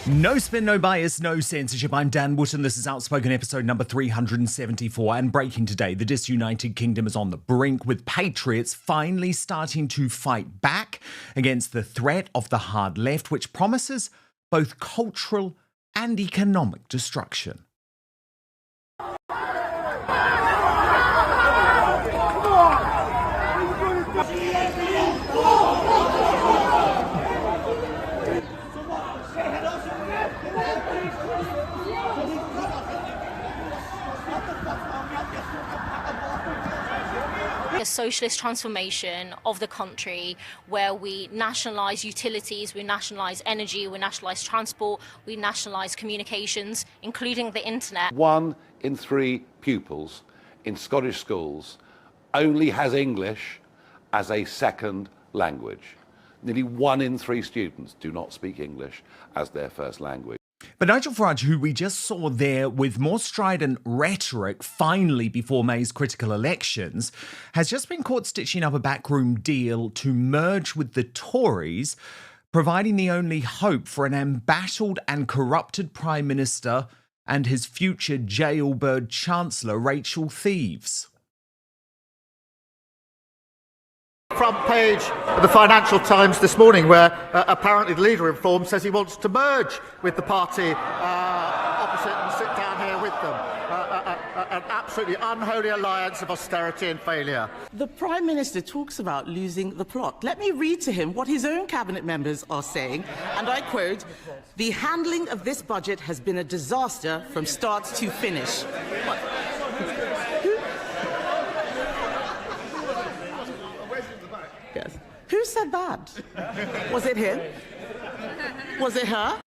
No spin, no bias, no censorship. I'm Dan Wootton. This is Outspoken episode number 374. And breaking today, the Disunited Kingdom is on the brink, with patriots finally starting to fight back against the threat of the hard left, which promises both cultural and economic destruction. A socialist transformation of the country where we nationalise utilities, we nationalise energy, we nationalise transport, we nationalise communications, including the internet. 1 in 3 pupils in Scottish schools only has English as a second language. Nearly 1 in 3 students do not speak English as their first language. But Nigel Farage, who we just saw there with more strident rhetoric finally before May's critical elections, has just been caught stitching up a backroom deal to merge with the Tories, providing the only hope for an embattled and corrupted Prime Minister and his future jailbird Chancellor Rachel Thieves. Front page of the Financial Times this morning, where apparently the leader of Reform says he wants to merge with the party opposite and sit down here with them. An absolutely unholy alliance of austerity and failure. The Prime Minister talks about losing the plot. Let me read to him what his own cabinet members are saying, and I quote, "The handling of this budget has been a disaster from start to finish." Yes. Who said that? Was it him? Was it her?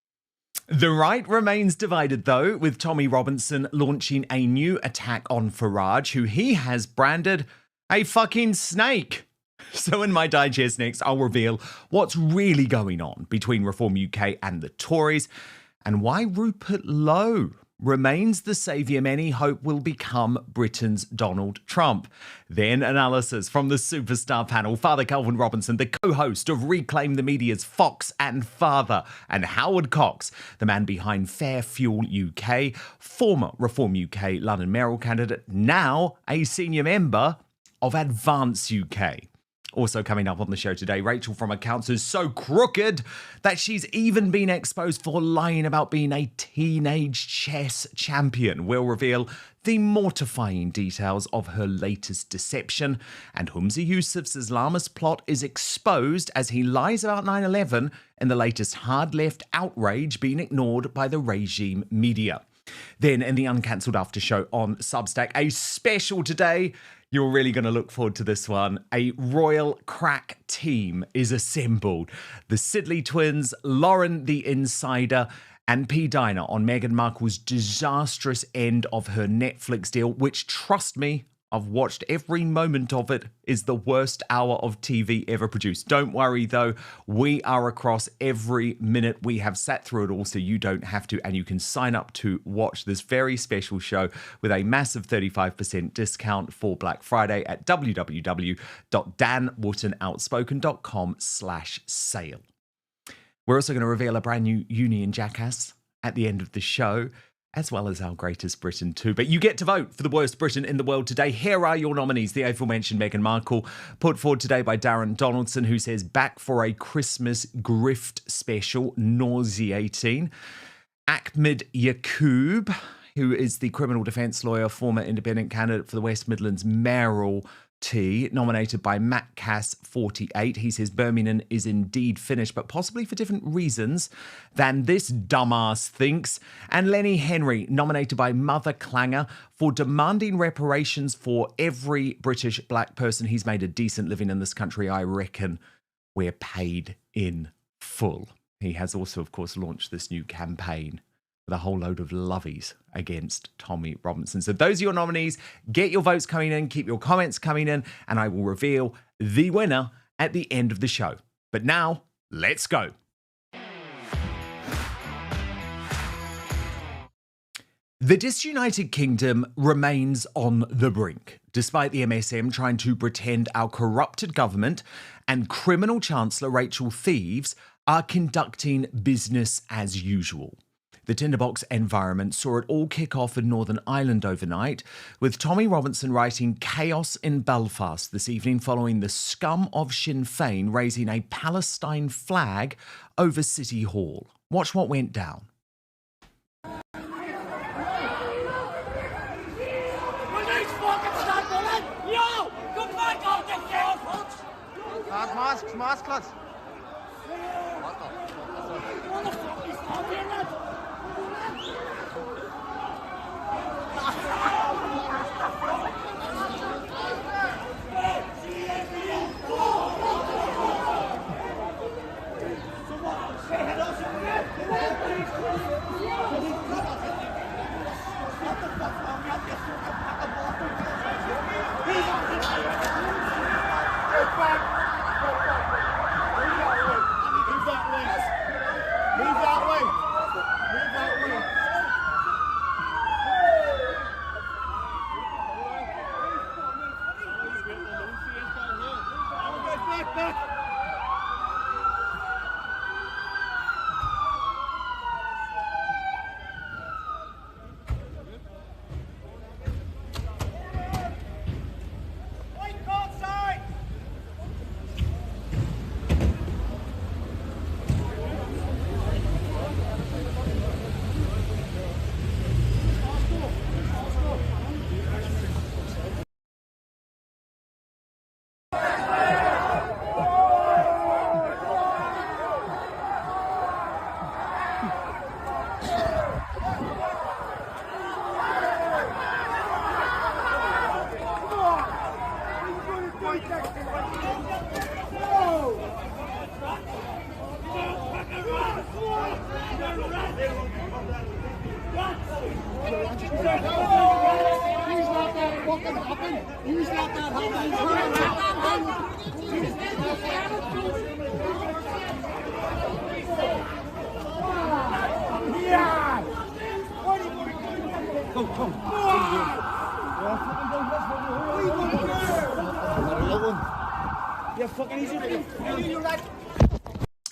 The right remains divided, though, with Tommy Robinson launching a new attack on Farage, who he has branded a fucking snake. So in my digest next, I'll reveal what's really going on between Reform UK and the Tories, and why Rupert Lowe remains the saviour many hope will become Britain's Donald Trump. Then analysis from the superstar panel, Father Calvin Robinson, the co-host of Reclaim the Media's Fox and Father, and Howard Cox, the man behind Fair Fuel UK, former Reform UK London Mayoral candidate, now a senior member of Advance UK. Also coming up on the show today, Rachel from accounts who's so crooked that she's even been exposed for lying about being a teenage chess champion. We'll reveal the mortifying details of her latest deception, and Humza Yousaf's Islamist plot is exposed as he lies about 9/11 in the latest hard left outrage being ignored by the regime media. Then in the uncancelled after show on Substack, a special today. You're really going to look forward to this one. A royal crack team is assembled. The Sidley twins, Lauren the Insider, and P. Diner on Meghan Markle's disastrous end of her Netflix deal, which, trust me, I've watched every moment of it, is the worst hour of TV ever produced. Don't worry, though. We are across every minute. We have sat through it all, so you don't have to. And you can sign up to watch this very special show with a massive 35% discount for Black Friday at www.danwootenoutspoken.com/sale. We're also going to reveal a brand new Union Jackass at the end of the show, as well as our greatest Britain too. But you get to vote for the worst Britain in the world today. Here are your nominees. The aforementioned Meghan Markle, put forward today by Darren Donaldson, who says back for a Christmas grift special, nauseating. Ahmed Yaqub, who is the criminal defence lawyer, former independent candidate for the West Midlands mayoral nominated by Matt Cass 48. He says Birmingham is indeed finished, but possibly for different reasons than this dumbass thinks. And Lenny Henry, nominated by Mother Clanger for demanding reparations for every British black person. He's made a decent living in this country. I reckon we're paid in full. He has also, of course, launched this new campaign with a whole load of lovies against Tommy Robinson. So those are your nominees. Get your votes coming in, keep your comments coming in, and I will reveal the winner at the end of the show. But now, let's go. The Disunited Kingdom remains on the brink, despite the MSM trying to pretend our corrupted government and criminal Chancellor Rachel Thieves are conducting business as usual. The tinderbox environment saw it all kick off in Northern Ireland overnight, with Tommy Robinson writing chaos in Belfast this evening following the scum of Sinn Féin raising a Palestine flag over City Hall. Watch what went down. Mask, lads.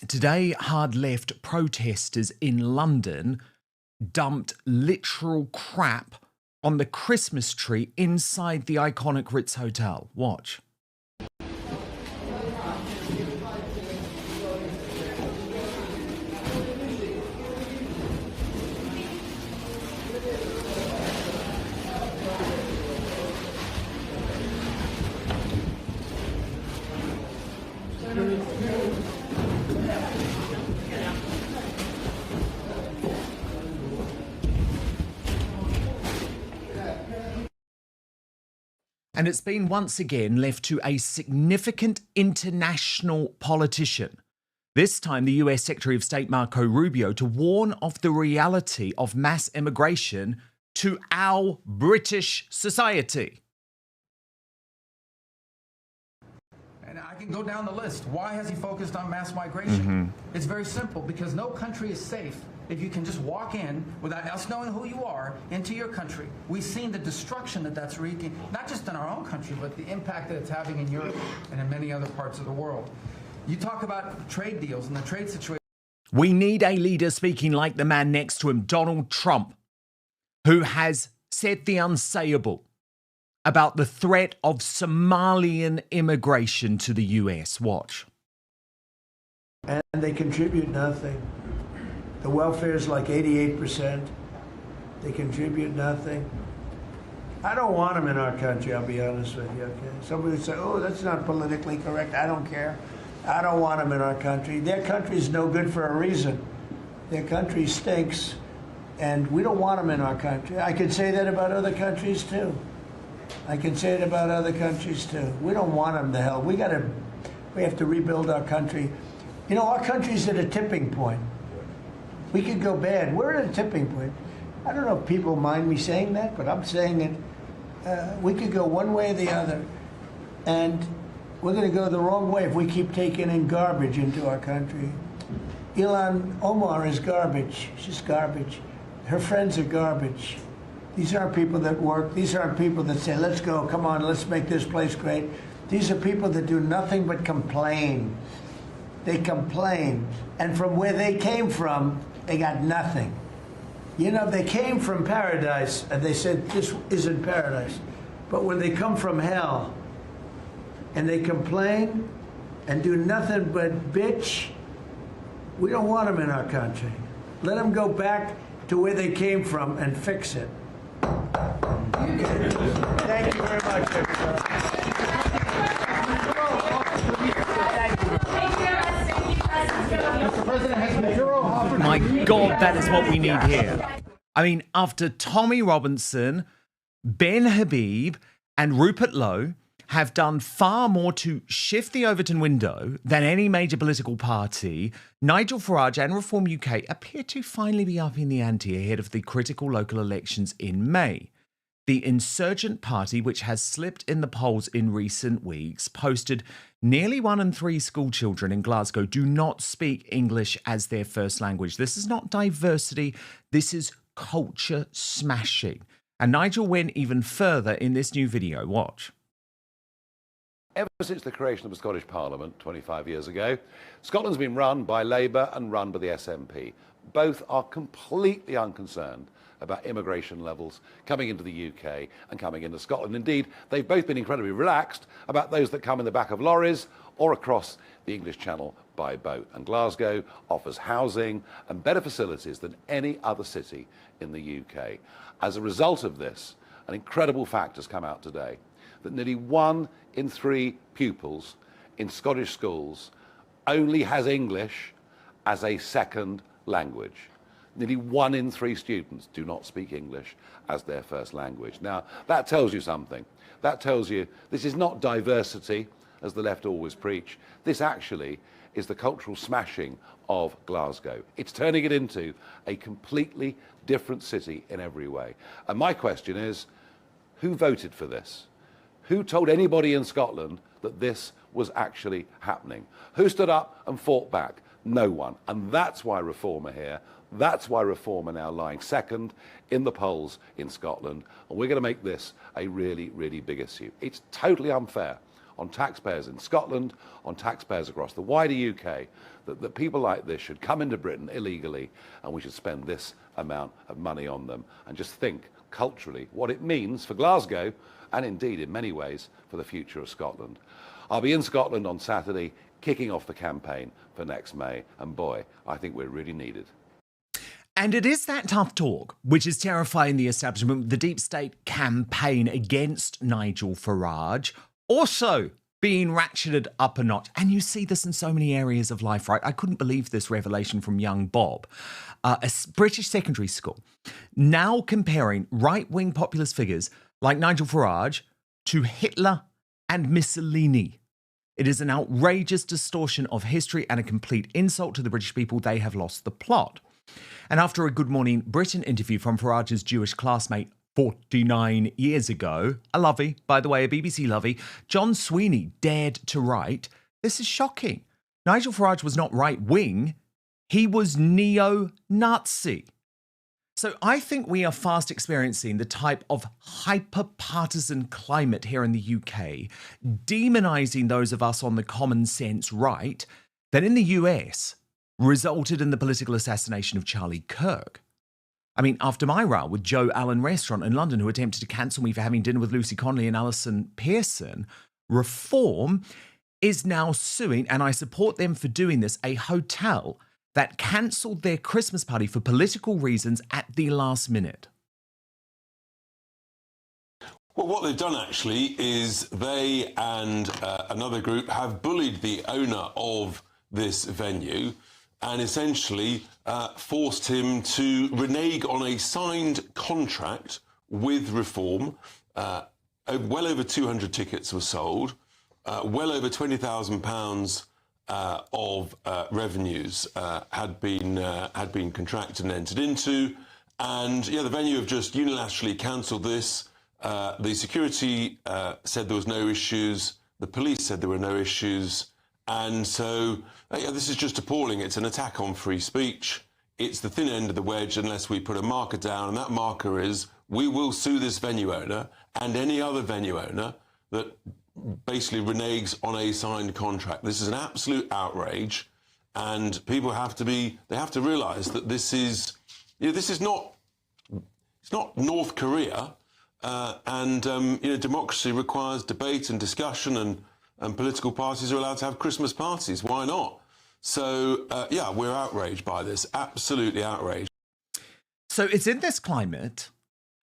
Today, hard left protesters in London dumped literal crap on the Christmas tree inside the iconic Ritz Hotel. Watch. And it's been once again left to a significant international politician, this time the US Secretary of State Marco Rubio, to warn of the reality of mass immigration to our British society. And I can go down the list. Why has he focused on mass migration? It's very simple, because no country is safe if you can just walk in without us knowing who you are into your country. We've seen the destruction that that's wreaking, not just in our own country, but the impact that it's having in Europe and in many other parts of the world. You talk about trade deals and the trade situation. We need a leader speaking like the man next to him, Donald Trump, who has said the unsayable about the threat of Somalian immigration to the US. Watch. And they contribute nothing. The welfare is like 88%. They contribute nothing. I don't want them in our country, I'll be honest with you, okay? Somebody would say, oh, that's not politically correct. I don't care. I don't want them in our country. Their country's no good for a reason. Their country stinks, and we don't want them in our country. I could say that about other countries, too. I can say it about other countries, too. We don't want them to hell. We have to rebuild our country. You know, our country's at a tipping point. We could go bad. We're at a tipping point. I don't know if people mind me saying that, but I'm saying it. We could go one way or the other, and we're going to go the wrong way if we keep taking in garbage into our country. Ilhan Omar is garbage. She's garbage. Her friends are garbage. These aren't people that work. These aren't people that say, let's go, come on, let's make this place great. These are people that do nothing but complain. they complain. And from where they came from, they got nothing. You know, they came from paradise, and they said, this isn't paradise. But when they come from hell, and they complain and do nothing but bitch, we don't want them in our country. Let them go back to where they came from and fix it. Thank you very much, everybody. My God, that is what we need here. I mean, after Tommy Robinson, Ben Habib, and Rupert Lowe have done far more to shift the Overton window than any major political party, Nigel Farage and Reform UK appear to finally be upping the ante ahead of the critical local elections in May. The insurgent party, which has slipped in the polls in recent weeks, posted nearly 1 in 3 school children in Glasgow do not speak English as their first language. This is not diversity, this is culture smashing. And Nigel went even further in this new video. Watch. Ever since the creation of the Scottish Parliament 25 years ago, Scotland's been run by Labour and run by the SNP. Both are completely unconcerned about immigration levels coming into the UK and coming into Scotland. Indeed, they've both been incredibly relaxed about those that come in the back of lorries or across the English Channel by boat. And Glasgow offers housing and better facilities than any other city in the UK. As a result of this, an incredible fact has come out today, that nearly 1 in 3 pupils in Scottish schools only has English as a second language. Nearly 1 in 3 students do not speak English as their first language. Now, that tells you something. That tells you this is not diversity, as the left always preach. This actually is the cultural smashing of Glasgow. It's turning it into a completely different city in every way. And my question is, who voted for this? Who told anybody in Scotland that this was actually happening? Who stood up and fought back? No one. And that's why Reform are here. That's why Reform are now lying second in the polls in Scotland. And we're going to make this a really, really big issue. It's totally unfair on taxpayers in Scotland, on taxpayers across the wider UK, that people like this should come into Britain illegally and we should spend this amount of money on them. And just think culturally what it means for Glasgow and indeed in many ways for the future of Scotland. I'll be in Scotland on Saturday kicking off the campaign for next May, and boy, I think we're really needed. And it is that tough talk which is terrifying the establishment, the deep state campaign against Nigel Farage, also being ratcheted up a notch. And you see this in so many areas of life, right? I couldn't believe this revelation from young Bob, a British secondary school, now comparing right-wing populist figures like Nigel Farage to Hitler and Mussolini. It is an outrageous distortion of history and a complete insult to the British people. They have lost the plot. And after a Good Morning Britain interview from Farage's Jewish classmate 49 years ago, a lovey, by the way, a BBC lovey, John Sweeney dared to write, "This is shocking. Nigel Farage was not right-wing, he was neo-Nazi." So I think we are fast experiencing the type of hyper-partisan climate here in the UK, demonising those of us on the common sense right, that in the US resulted in the political assassination of Charlie Kirk. I mean, after my row with Joe Allen Restaurant in London, who attempted to cancel me for having dinner with Lucy Connolly and Alison Pearson, Reform is now suing, and I support them for doing this, a hotel that cancelled their Christmas party for political reasons at the last minute. Well, what they've done actually is they and another group have bullied the owner of this venue and essentially forced him to renege on a signed contract with Reform. Well over 200 tickets were sold, well over £20,000 of revenues had been contracted and entered into, and yeah, the venue have just unilaterally cancelled this. The security said there was no issues. The police said there were no issues. And so this is just appalling. It's an attack on free speech. It's the thin end of the wedge unless we put a marker down. And that marker is we will sue this venue owner and any other venue owner that basically reneges on a signed contract. This is an absolute outrage, and people have to realise that this is, this is not, it's not North Korea, and democracy requires debate and discussion, and political parties are allowed to have Christmas parties. Why not? So, we're outraged by this, absolutely outraged. So it's in this climate,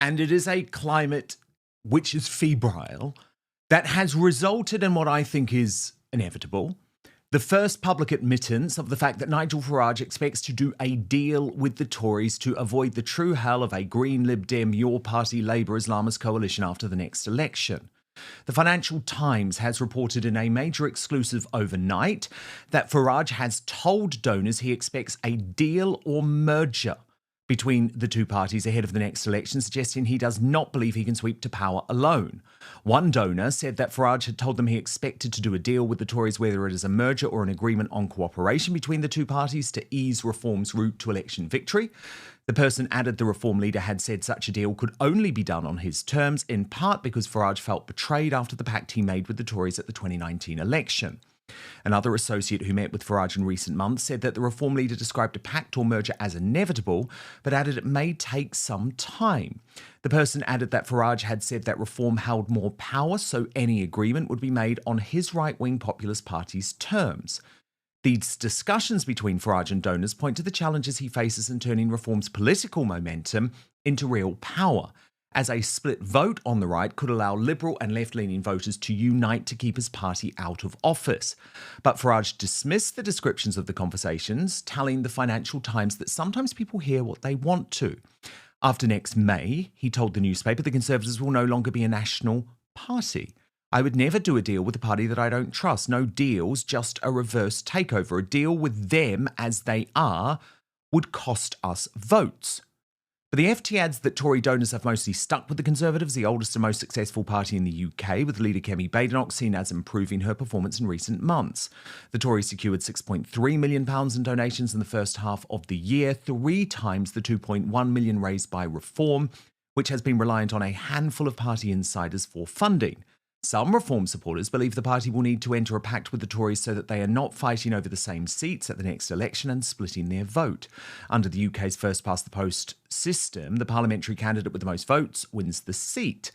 and it is a climate which is febrile, that has resulted in what I think is inevitable. The first public admittance of the fact that Nigel Farage expects to do a deal with the Tories to avoid the true hell of a Green Lib Dem, Your Party, Labour, Islamist coalition after the next election. The Financial Times has reported in a major exclusive overnight that Farage has told donors he expects a deal or merger between the two parties ahead of the next election, suggesting he does not believe he can sweep to power alone. One donor said that Farage had told them he expected to do a deal with the Tories, whether it is a merger or an agreement on cooperation between the two parties to ease Reform's route to election victory. The person added the Reform leader had said such a deal could only be done on his terms, in part because Farage felt betrayed after the pact he made with the Tories at the 2019 election. Another associate who met with Farage in recent months said that the Reform leader described a pact or merger as inevitable, but added it may take some time. The person added that Farage had said that Reform held more power, so any agreement would be made on his right-wing Populist Party's terms. These discussions between Farage and donors point to the challenges he faces in turning Reform's political momentum into real power, as a split vote on the right could allow liberal and left-leaning voters to unite to keep his party out of office. But Farage dismissed the descriptions of the conversations, telling the Financial Times that sometimes people hear what they want to. After next May, he told the newspaper, the Conservatives will no longer be a national party. I would never do a deal with a party that I don't trust. No deals, just a reverse takeover. A deal with them as they are would cost us votes. But the FT adds that Tory donors have mostly stuck with the Conservatives, the oldest and most successful party in the UK, with leader Kemi Badenoch seen as improving her performance in recent months. The Tories secured £6.3 million in donations in the first half of the year, 3 times the £2.1 million raised by Reform, which has been reliant on a handful of party insiders for funding. Some Reform supporters believe the party will need to enter a pact with the Tories so that they are not fighting over the same seats at the next election and splitting their vote. Under the UK's first-past-the-post system, the parliamentary candidate with the most votes wins the seat.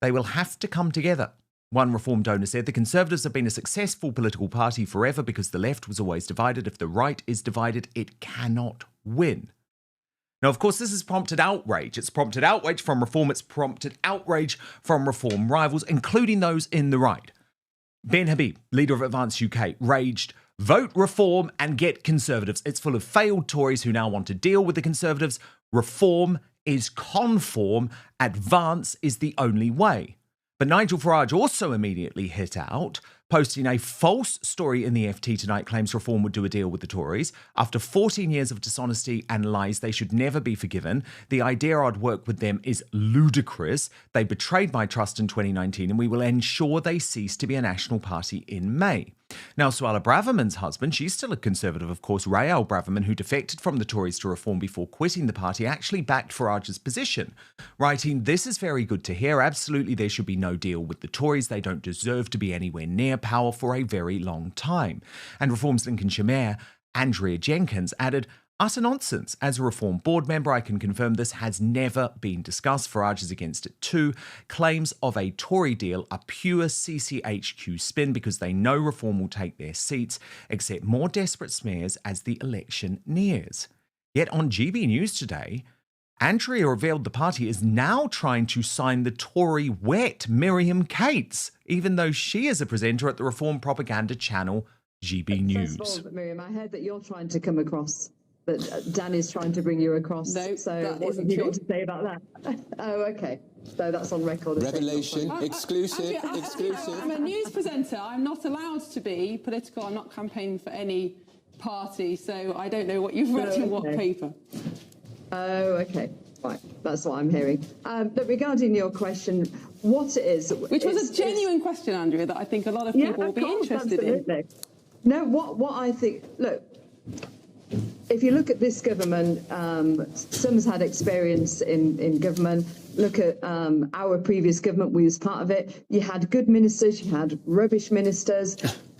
They will have to come together. One Reform donor said, the Conservatives have been a successful political party forever because the left was always divided. If the right is divided, it cannot win. Now, of course, this has prompted outrage. It's prompted outrage from Reform. It's prompted outrage from Reform rivals, including those in the right. Ben Habib, leader of Advance UK, raged, vote Reform and get Conservatives. It's full of failed Tories who now want to deal with the Conservatives. Reform is conform. Advance is the only way. But Nigel Farage also immediately hit out, posting a false story in the FT tonight claims Reform would do a deal with the Tories. After 14 years of dishonesty and lies, they should never be forgiven. The idea I'd work with them is ludicrous. They betrayed my trust in 2019 and we will ensure they cease to be a national party in May. Now, Suella Braverman's husband, she's still a Conservative, of course, Rael Braverman, who defected from the Tories to Reform before quitting the party, actually backed Farage's position, writing, this is very good to hear. Absolutely, there should be no deal with the Tories. They don't deserve to be anywhere near power for a very long time. And Reform's Lincolnshire Mayor, Andrea Jenkins, added, utter nonsense. As a Reform board member, I can confirm this has never been discussed. Farage is against it too. Claims of a Tory deal are pure CCHQ spin because they know Reform will take their seats, except more desperate smears as the election nears. Yet on GB News today, Andrea revealed the party is now trying to sign the Tory wet Miriam Cates, even though she is a presenter at the Reform propaganda channel GB News. First of all, Miriam, I heard that you're trying to come across, that Dan is trying to bring you across. No, so what have you got to say about that? Oh, okay. So that's on record. Revelation, exclusive. I'm a news presenter. I'm not allowed to be political. I'm not campaigning for any party, so I don't know what you've read in what paper. Oh, okay. Right, that's what I'm hearing. But regarding your question, what it is... Which was a genuine question, Andrea, that I think a lot of people will be interested in. No, what I think... Look, if you look at this government, some's had experience in government. Look at our previous government, we was part of it. You had good ministers, you had rubbish ministers.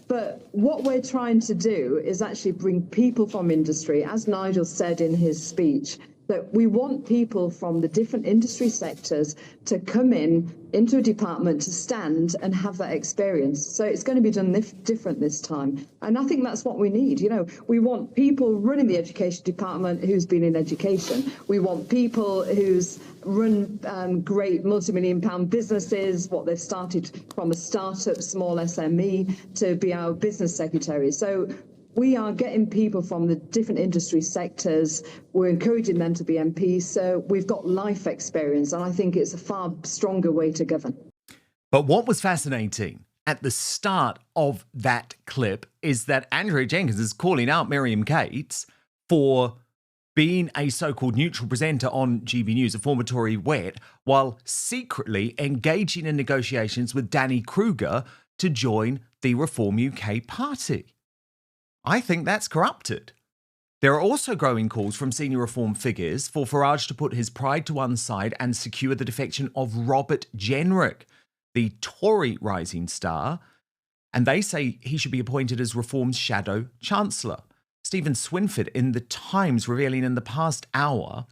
But what we're trying to do is actually bring people from industry, as Nigel said in his speech, that we want people from the different industry sectors to come into a department to stand and have that experience. So it's going to be done different this time. And I think that's what we need. You know, we want people running the education department who's been in education. We want people who's run great multi-million-pound businesses, what they've started from a startup, small SME, to be our business secretary. So we are getting people from the different industry sectors. We're encouraging them to be MPs. So we've got life experience, and I think it's a far stronger way to govern. But what was fascinating at the start of that clip is that Andrea Jenkins is calling out Miriam Cates for being a so-called neutral presenter on GB News, a former Tory wet, while secretly engaging in negotiations with Danny Kruger to join the Reform UK party. I think that's corrupted. There are also growing calls from senior Reform figures for Farage to put his pride to one side and secure the defection of Robert Jenrick, the Tory rising star, and they say he should be appointed as Reform's shadow chancellor. Stephen Swinford in The Times revealing in the past hour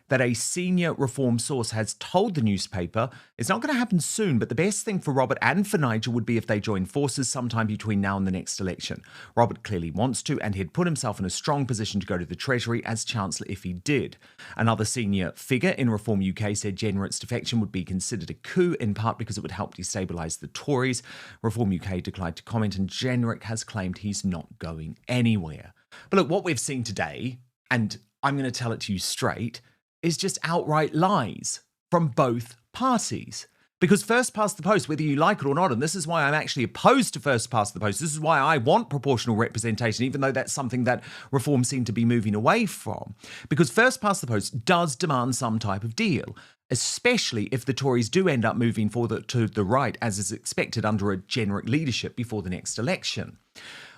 that a senior Reform source has told the newspaper it's not going to happen soon, but the best thing for Robert and for Nigel would be if they join forces sometime between now and the next election. Robert clearly wants to, and he'd put himself in a strong position to go to the Treasury as Chancellor if he did. Another senior figure in Reform UK said Jenrick's defection would be considered a coup, in part because it would help destabilise the Tories. Reform UK declined to comment, and Jenrick has claimed he's not going anywhere. But look, what we've seen today, and I'm going to tell it to you straight, is just outright lies from both parties. Because first past the post, whether you like it or not, and this is why I'm actually opposed to first past the post, this is why I want proportional representation, even though that's something that Reform seem to be moving away from. Because first past the post does demand some type of deal, especially if the Tories do end up moving forward to the right, as is expected under a Jenrick leadership before the next election.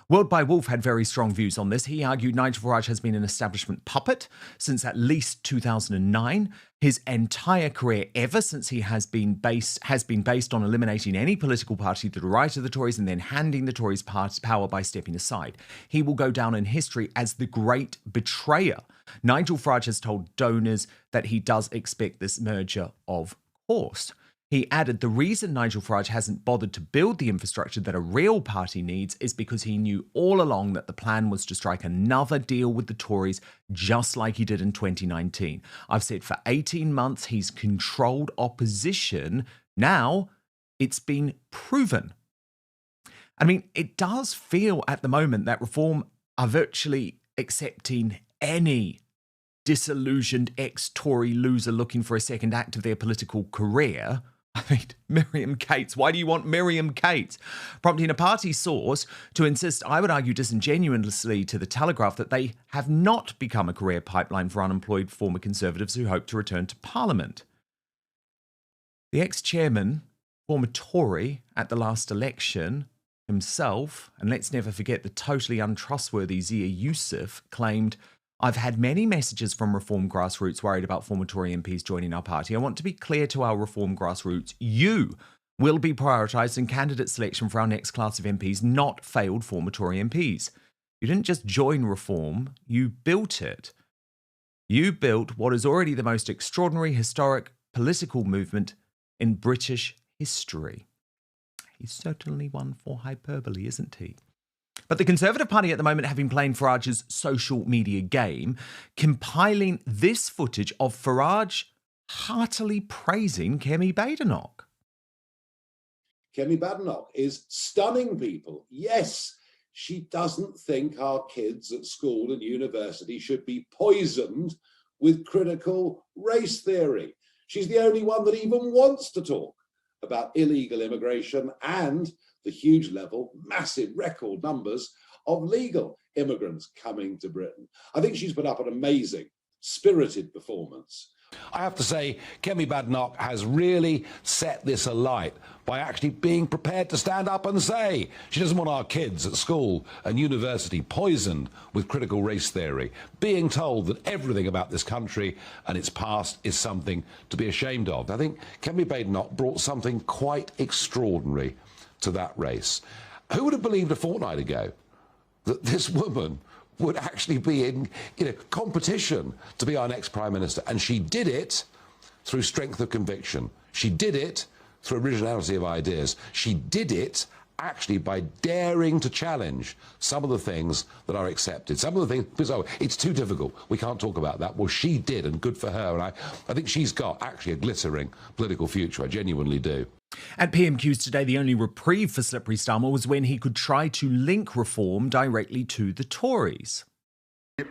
World by Wolf had very strong views on this. He argued Nigel Farage has been an establishment puppet since at least 2009. His entire career ever since he has been based on eliminating any political party to the right of the Tories and then handing the Tories power by stepping aside. He will go down in history as the great betrayer. Nigel Farage has told donors that he does expect this merger, of course. He added the reason Nigel Farage hasn't bothered to build the infrastructure that a real party needs is because he knew all along that the plan was to strike another deal with the Tories just like he did in 2019. I've said for 18 months he's controlled opposition. Now it's been proven. I mean, it does feel at the moment that Reform are virtually accepting any disillusioned ex-Tory loser looking for a second act of their political career. I mean, Miriam Cates. Why do you want Miriam Cates? Prompting a party source to insist, I would argue disingenuously to the Telegraph, that they have not become a career pipeline for unemployed former Conservatives who hope to return to Parliament. The ex-chairman, former Tory at the last election, himself, and let's never forget the totally untrustworthy Zia Youssef, claimed, I've had many messages from Reform grassroots worried about former Tory MPs joining our party. I want to be clear to our Reform grassroots. You will be prioritised in candidate selection for our next class of MPs, not failed former Tory MPs. You didn't just join Reform, you built it. You built what is already the most extraordinary, historic political movement in British history. He's certainly one for hyperbole, isn't he? But the Conservative Party at the moment have been playing Farage's social media game, compiling this footage of Farage heartily praising Kemi Badenoch. Kemi Badenoch is stunning people. Yes, she doesn't think our kids at school and university should be poisoned with critical race theory. She's the only one that even wants to talk about illegal immigration and the huge level, massive record numbers of legal immigrants coming to Britain. I think she's put up an amazing, spirited performance. I have to say, Kemi Badenoch has really set this alight by actually being prepared to stand up and say she doesn't want our kids at school and university poisoned with critical race theory, being told that everything about this country and its past is something to be ashamed of. I think Kemi Badenoch brought something quite extraordinary to that race. Who would have believed a fortnight ago that this woman would actually be in competition to be our next Prime Minister? And she did it through strength of conviction. She did it through originality of ideas. She did it actually by daring to challenge some of the things that are accepted. Some of the things, because, oh, it's too difficult, we can't talk about that. Well, she did, and good for her. And I think she's got actually a glittering political future. I genuinely do. At PMQs today, the only reprieve for Slippery Stammer was when he could try to link reform directly to the Tories.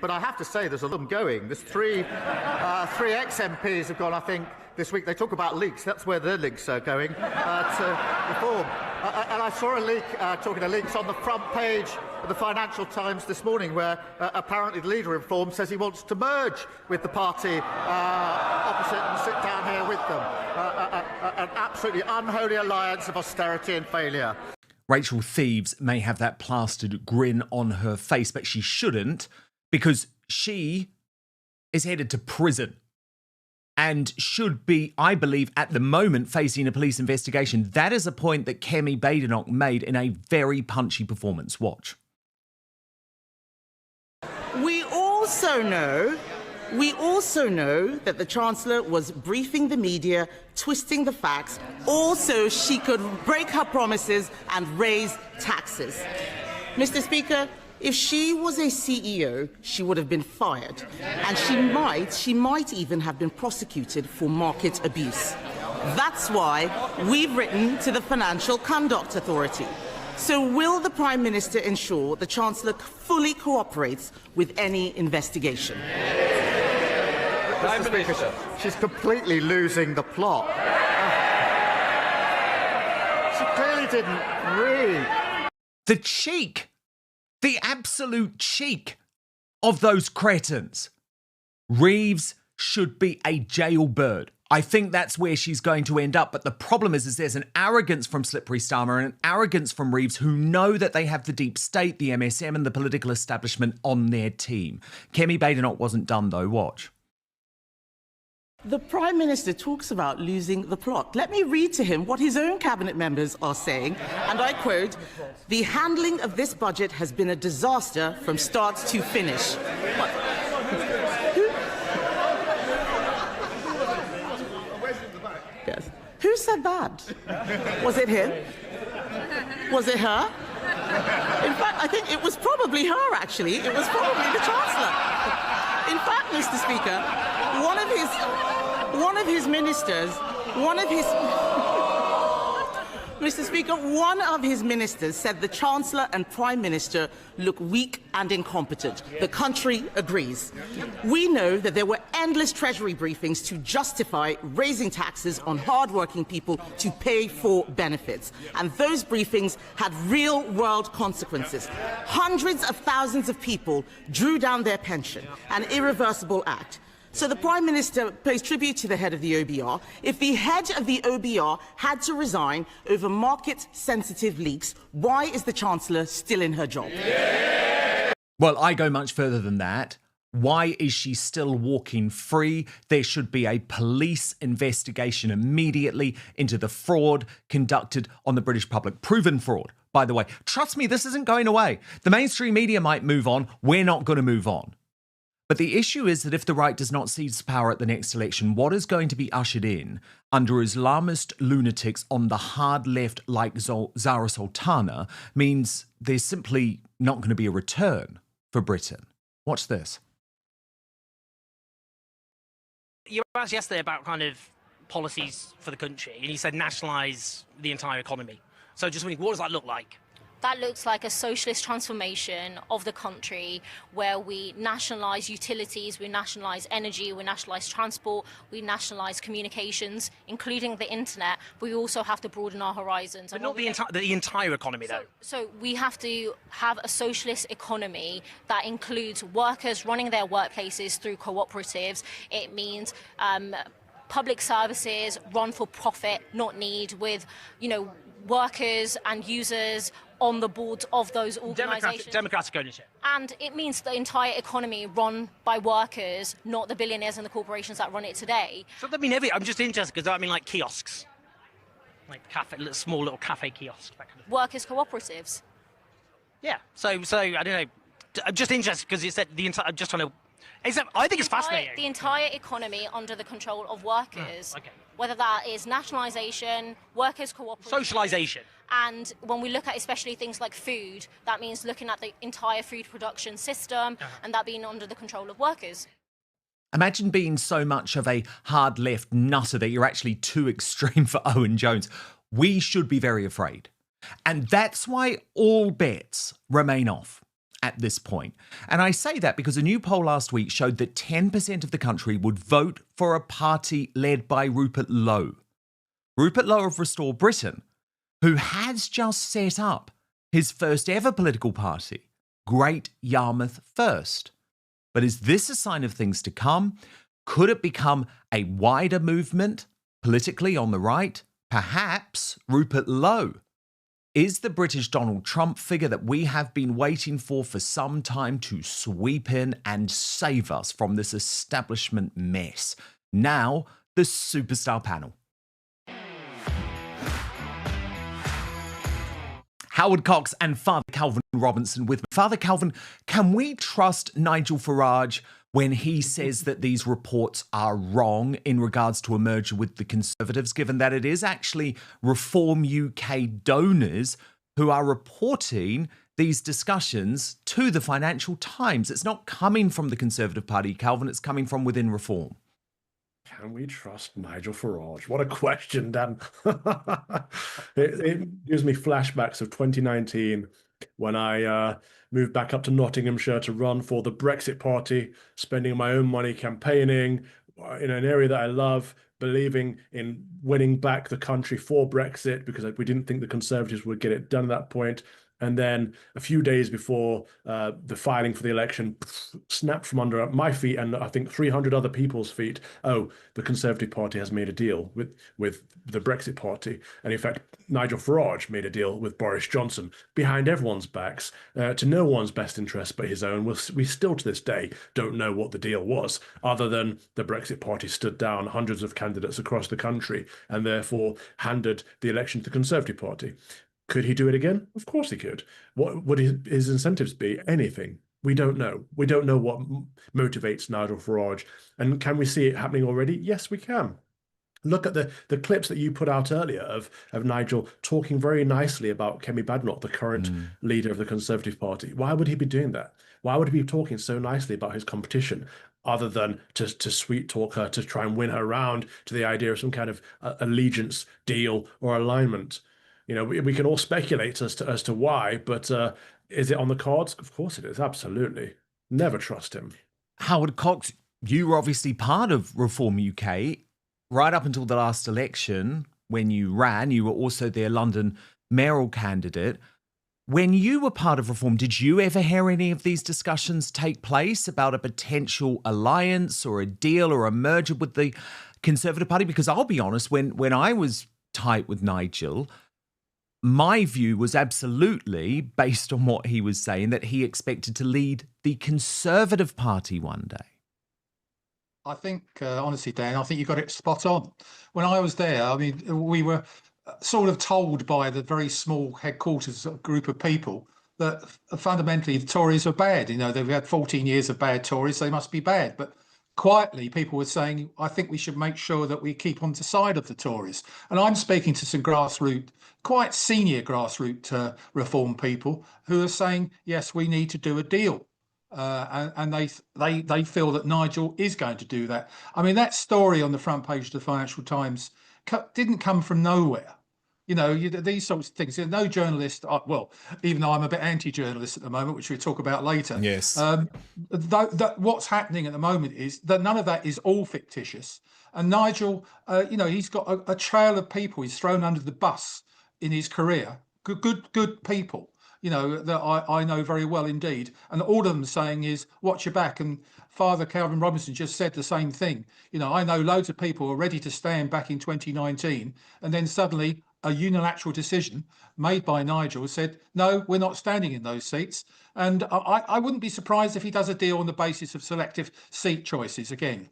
But I have to say, there's a lot of them going. There's three ex-MPs have gone, I think, this week. They talk about leaks. That's where their links are going, to reform. And I saw a leak, talking of leaks, on the front page of the Financial Times this morning, where apparently the leader of Reform says he wants to merge with the party opposite and sit down here with them. An absolutely unholy alliance of austerity and failure. Rachel Thieves may have that plastered grin on her face, but she shouldn't, because she is headed to prison and should be, I believe, at the moment facing a police investigation. That is a point that Kemi Badenoch made in a very punchy performance. Watch. We also know that the Chancellor was briefing the media, twisting the facts, also she could break her promises and raise taxes. Mr. Speaker, if she was a CEO, she would have been fired, and she might even have been prosecuted for market abuse. That's why we've written to the Financial Conduct Authority. So will the Prime Minister ensure the Chancellor fully cooperates with any investigation? Mr. Speaker, she's completely losing the plot. She clearly didn't read. The cheek, the absolute cheek of those cretins. Reeves should be a jailbird. I think that's where she's going to end up. But the problem is there's an arrogance from Slippery Stammer and an arrogance from Reeves, who know that they have the deep state, the MSM and the political establishment on their team. Kemi Badenoch wasn't done, though. Watch. The Prime Minister talks about losing the plot. Let me read to him what his own cabinet members are saying, and I quote, "The handling of this budget has been a disaster from start to finish." Yes. Who said that? Was it him? Was it her? In fact, I think it was probably her, actually. It was probably the Chancellor. In fact, Mr. Speaker, one of his ministers said the Chancellor and Prime Minister look weak and incompetent. The country agrees. We know that there were endless Treasury briefings to justify raising taxes on hard-working people to pay for benefits. And those briefings had real-world consequences. Hundreds of thousands of people drew down their pension, an irreversible act. So the Prime Minister pays tribute to the head of the OBR. If the head of the OBR had to resign over market-sensitive leaks, why is the Chancellor still in her job? Well, I go much further than that. Why is she still walking free? There should be a police investigation immediately into the fraud conducted on the British public. Proven fraud, by the way. Trust me, this isn't going away. The mainstream media might move on. We're not going to move on. But the issue is that if the right does not seize power at the next election, what is going to be ushered in under Islamist lunatics on the hard left like Zara Sultana means there's simply not going to be a return for Britain. Watch this. You asked yesterday about kind of policies for the country, and you said nationalise the entire economy. So just wondering, what does that look like? That looks like a socialist transformation of the country where we nationalise utilities, we nationalise energy, we nationalise transport, we nationalise communications, including the internet. But we also have to broaden our horizons. But not the entire economy, though. So we have to have a socialist economy that includes workers running their workplaces through cooperatives. It means public services run for profit, not need, with, workers and users on the boards of those organisations. Democratic ownership. And it means the entire economy run by workers, not the billionaires and the corporations that run it today. So that mean I'm just interested because I mean like kiosks, like small little cafe kiosks. That kind of Workers' cooperatives. Yeah. So I don't know. I'm just interested because you said the entire. I'm just trying to. I think it's fascinating. The entire economy under the control of workers. Okay. Whether that is nationalisation, workers' cooperation. Socialisation. And when we look at especially things like food, that means looking at the entire food production system and that being under the control of workers. Imagine being so much of a hard left nutter that you're actually too extreme for Owen Jones. We should be very afraid. And that's why all bets remain off at this point. And I say that because a new poll last week showed that 10% of the country would vote for a party led by Rupert Lowe. Rupert Lowe of Restore Britain, who has just set up his first ever political party, Great Yarmouth First. But is this a sign of things to come? Could it become a wider movement politically on the right? Perhaps Rupert Lowe is the British Donald Trump figure that we have been waiting for some time to sweep in and save us from this establishment mess. Now, the superstar panel. Howard Cox and Father Calvin Robinson with me. Father Calvin, can we trust Nigel Farage when he says that these reports are wrong in regards to a merger with the Conservatives, given that it is actually Reform UK donors who are reporting these discussions to the Financial Times? It's not coming from the Conservative Party, Calvin, it's coming from within Reform. Can we trust Nigel Farage? What a question, Dan. It gives me flashbacks of 2019 when I moved back up to Nottinghamshire to run for the Brexit Party, spending my own money campaigning in an area that I love, believing in winning back the country for Brexit because we didn't think the Conservatives would get it done at that point. And then a few days before the filing for the election, snapped from under my feet and I think 300 other people's feet. Oh, the Conservative Party has made a deal with the Brexit Party. And in fact, Nigel Farage made a deal with Boris Johnson behind everyone's backs to no one's best interest but his own. We still to this day don't know what the deal was, other than the Brexit Party stood down hundreds of candidates across the country and therefore handed the election to the Conservative Party. Could he do it again? Of course he could. What would his incentives be? Anything. We don't know. We don't know what motivates Nigel Farage. And can we see it happening already? Yes, we can. Look at the clips that you put out earlier of Nigel talking very nicely about Kemi Badenoch, the current leader of the Conservative Party. Why would he be doing that? Why would he be talking so nicely about his competition, other than to sweet talk her, to try and win her round to the idea of some kind of allegiance deal or alignment? You know, we can all speculate as to why, but is it on the cards? Of course it is, absolutely. Never trust him. Howard Cox, you were obviously part of Reform UK right up until the last election when you ran. You were also their London mayoral candidate. When you were part of Reform, did you ever hear any of these discussions take place about a potential alliance or a deal or a merger with the Conservative Party? Because I'll be honest, when I was tight with Nigel, my view was absolutely, based on what he was saying, that he expected to lead the Conservative Party one day. I think, honestly, Dan, I think you got it spot on. When I was there, I mean, we were sort of told by the very small headquarters group of people that fundamentally the Tories are bad. You know, they've had 14 years of bad Tories, they must be bad. But quietly, people were saying, I think we should make sure that we keep on the side of the Tories. And I'm speaking to some grassroots, quite senior grassroots reform people who are saying, yes, we need to do a deal. And they feel that Nigel is going to do that. I mean, that story on the front page of the Financial Times didn't come from nowhere. These sorts of things. There's no journalist. Well, even though I'm a bit anti-journalist at the moment, which we'll talk about later. Yes. What's happening at the moment is that none of that is all fictitious. And Nigel, he's got a trail of people he's thrown under the bus in his career. Good people. That I know very well indeed. And all of them saying is, watch your back. And Father Calvin Robinson just said the same thing. I know loads of people were ready to stand back in 2019. And then suddenly a unilateral decision made by Nigel said, no, we're not standing in those seats. And I wouldn't be surprised if he does a deal on the basis of selective seat choices again.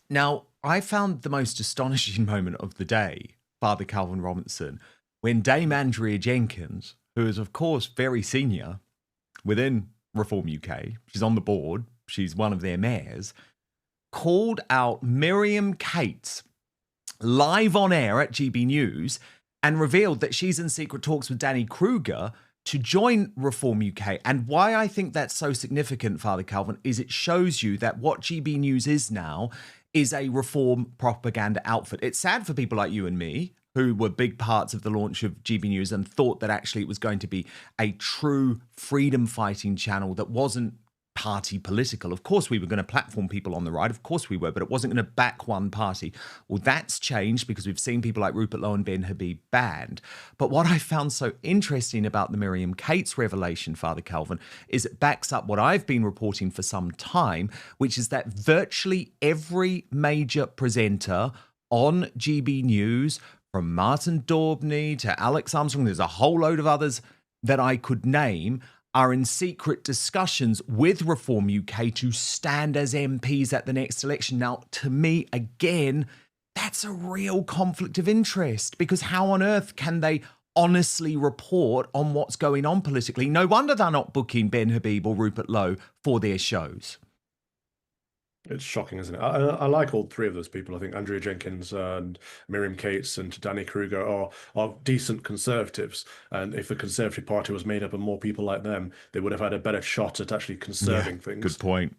Now, I found the most astonishing moment of the day, Father Calvin Robinson, when Dame Andrea Jenkins, who is, of course, very senior within Reform UK, she's on the board, she's one of their mayors, called out Miriam Cates live on air at GB News and revealed that she's in secret talks with Danny Kruger to join Reform UK. And why I think that's so significant, Father Calvin, is it shows you that what GB News is now is a reform propaganda outfit. It's sad for people like you and me, who were big parts of the launch of GB News and thought that actually it was going to be a true freedom-fighting channel that wasn't party political. Of course we were going to platform people on the right, of course we were, but it wasn't going to back one party. Well, that's changed because we've seen people like Rupert Lowe and Ben Habib banned. But what I found so interesting about the Miriam Cates revelation, Father Calvin, is it backs up what I've been reporting for some time, which is that virtually every major presenter on GB News, from Martin Daubney to Alex Armstrong, there's a whole load of others that I could name, are in secret discussions with Reform UK to stand as MPs at the next election. Now, to me, again, that's a real conflict of interest, because how on earth can they honestly report on what's going on politically? No wonder they're not booking Ben Habib or Rupert Lowe for their shows. It's shocking, isn't it? I like all three of those people. I think Andrea Jenkins and Miriam Cates and Danny Kruger are decent Conservatives. And if the Conservative Party was made up of more people like them, they would have had a better shot at actually conserving things. Good point.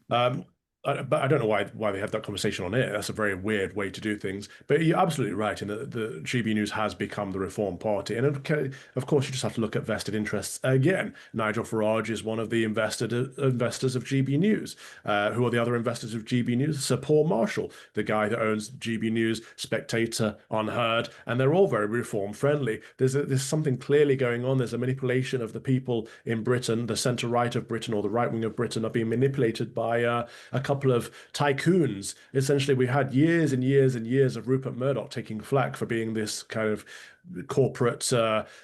But I don't know why they had that conversation on air. That's a very weird way to do things. But you're absolutely right in that the GB News has become the Reform Party. And of course, you just have to look at vested interests again. Nigel Farage is one of the investors of GB News. Who are the other investors of GB News? Sir Paul Marshall, the guy that owns GB News, Spectator, Unheard, and they're all very reform friendly. There's something clearly going on. There's a manipulation of the people in Britain. The centre-right of Britain or the right wing of Britain are being manipulated by a couple of tycoons. Essentially, we had years and years and years of Rupert Murdoch taking flack for being this kind of corporate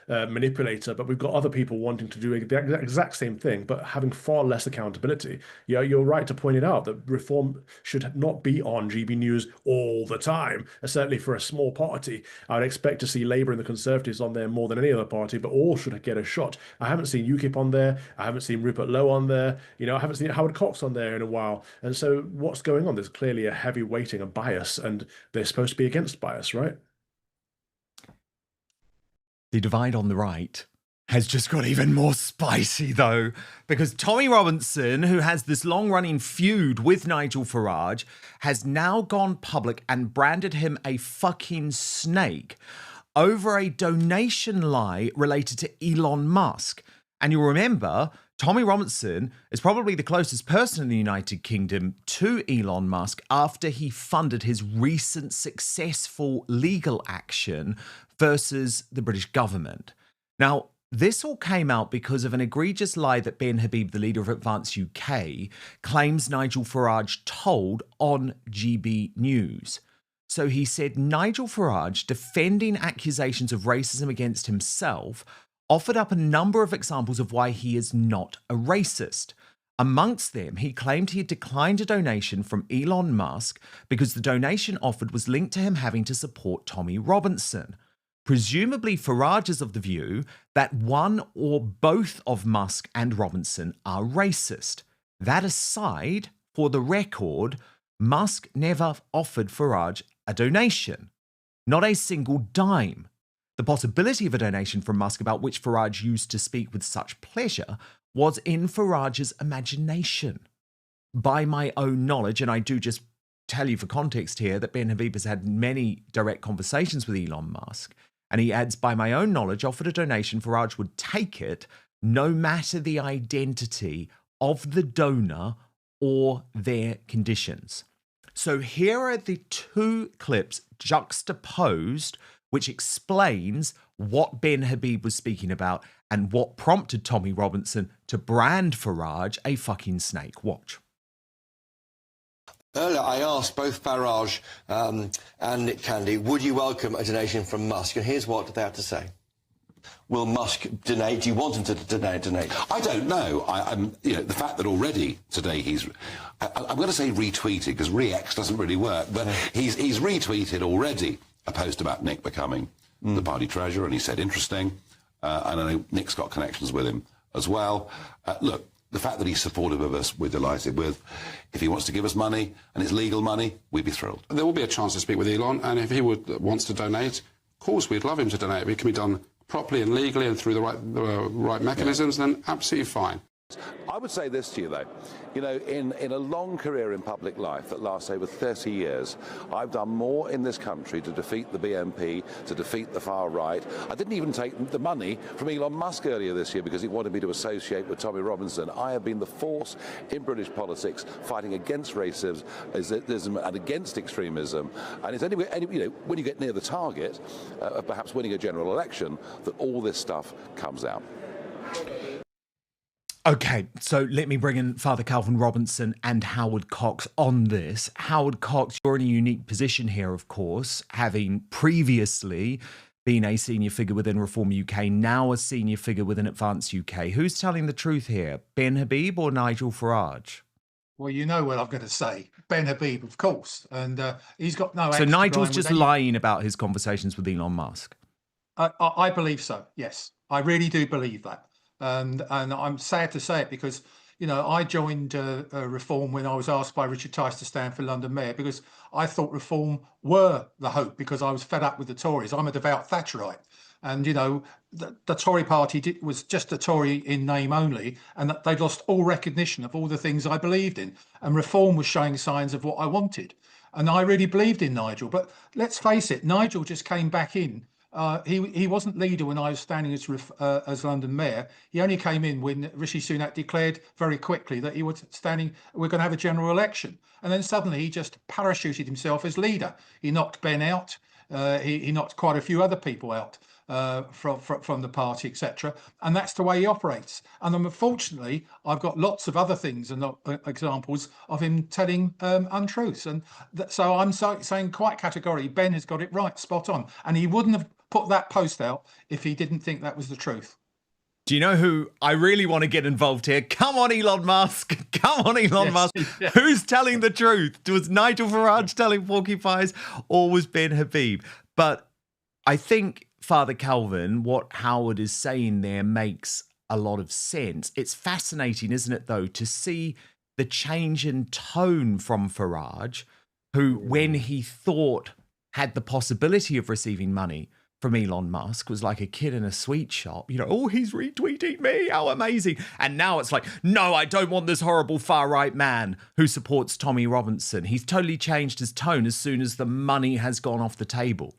manipulator, but we've got other people wanting to do the exact same thing, but having far less accountability. Yeah, you're right to point it out that reform should not be on GB News all the time. Certainly for a small party, I would expect to see Labour and the Conservatives on there more than any other party, but all should get a shot. I haven't seen UKIP on there. I haven't seen Rupert Lowe on there. I haven't seen Howard Cox on there in a while. And so what's going on? There's clearly a heavy weighting of bias, and they're supposed to be against bias, right? The divide on the right has just got even more spicy, though, because Tommy Robinson, who has this long-running feud with Nigel Farage, has now gone public and branded him a fucking snake over a donation lie related to Elon Musk. And you'll remember, Tommy Robinson is probably the closest person in the United Kingdom to Elon Musk after he funded his recent successful legal action versus the British government. Now, this all came out because of an egregious lie that Ben Habib, the leader of Advance UK, claims Nigel Farage told on GB News. So he said Nigel Farage, defending accusations of racism against himself, offered up a number of examples of why he is not a racist. Amongst them, he claimed he had declined a donation from Elon Musk because the donation offered was linked to him having to support Tommy Robinson. Presumably, Farage is of the view that one or both of Musk and Robinson are racist. That aside, for the record, Musk never offered Farage a donation, not a single dime. The possibility of a donation from Musk, about which Farage used to speak with such pleasure, was in Farage's imagination. By my own knowledge, and I do just tell you for context here that Ben Habib has had many direct conversations with Elon Musk, And he adds, by my own knowledge, offered a donation, Farage would take it, no matter the identity of the donor or their conditions. So here are the two clips juxtaposed, which explains what Ben Habib was speaking about and what prompted Tommy Robinson to brand Farage a fucking snake. Watch. Earlier, I asked both Farage and Nick Candy, would you welcome a donation from Musk? And here's what they have to say. Will Musk donate? Do you want him to donate? I don't know. I'm, the fact that already today he's, I'm going to say retweeted because re-X doesn't really work, but he's retweeted already a post about Nick becoming the party treasurer, and he said interesting. And I know Nick's got connections with him as well. Look, the fact that he's supportive of us, we're delighted with. If he wants to give us money and it's legal money, we'd be thrilled. There will be a chance to speak with Elon, and if he wants to donate, of course we'd love him to donate. If it can be done properly and legally and through the right mechanisms, then absolutely fine. I would say this to you, though. In a long career in public life that lasts over 30 years, I've done more in this country to defeat the BNP, to defeat the far right. I didn't even take the money from Elon Musk earlier this year because he wanted me to associate with Tommy Robinson. I have been the force in British politics fighting against racism and against extremism. And it's only when you get near the target of perhaps winning a general election that all this stuff comes out. Okay, so let me bring in Father Calvin Robinson and Howard Cox on this. Howard Cox, you're in a unique position here, of course, having previously been a senior figure within Reform UK, now a senior figure within Advance UK. Who's telling the truth here, Ben Habib or Nigel Farage? Well, you know what I'm going to say. Ben Habib, of course. And he's got no... So Nigel's just lying about his conversations with Elon Musk? I believe so, yes. I really do believe that. And I'm sad to say it because, I joined Reform when I was asked by Richard Tice to stand for London Mayor because I thought Reform were the hope because I was fed up with the Tories. I'm a devout Thatcherite. And, the Tory party was just a Tory in name only, and that they'd lost all recognition of all the things I believed in. And Reform was showing signs of what I wanted. And I really believed in Nigel. But let's face it, Nigel just came back in. He wasn't leader when I was standing as London Mayor. He only came in when Rishi Sunak declared very quickly that we're going to have a general election. And then suddenly he just parachuted himself as leader. He knocked Ben out. He knocked quite a few other people out from the party, etc. And that's the way he operates. And unfortunately, I've got lots of other things and examples of him telling untruths. And so I'm saying quite categorically, Ben has got it right, spot on. And he wouldn't have put that post out if he didn't think that was the truth. Do you know who I really want to get involved here? Come on, Elon Musk. Come on, Elon Musk. Yeah. Who's telling the truth? Was Nigel Farage telling porcupines or was Ben Habib? But I think, Father Calvin, what Howard is saying there makes a lot of sense. It's fascinating, isn't it, though, to see the change in tone from Farage, who, when he thought had the possibility of receiving money from Elon Musk, was like a kid in a sweet shop. Oh, he's retweeting me. How amazing. And now it's like, no, I don't want this horrible far-right man who supports Tommy Robinson. He's totally changed his tone as soon as the money has gone off the table.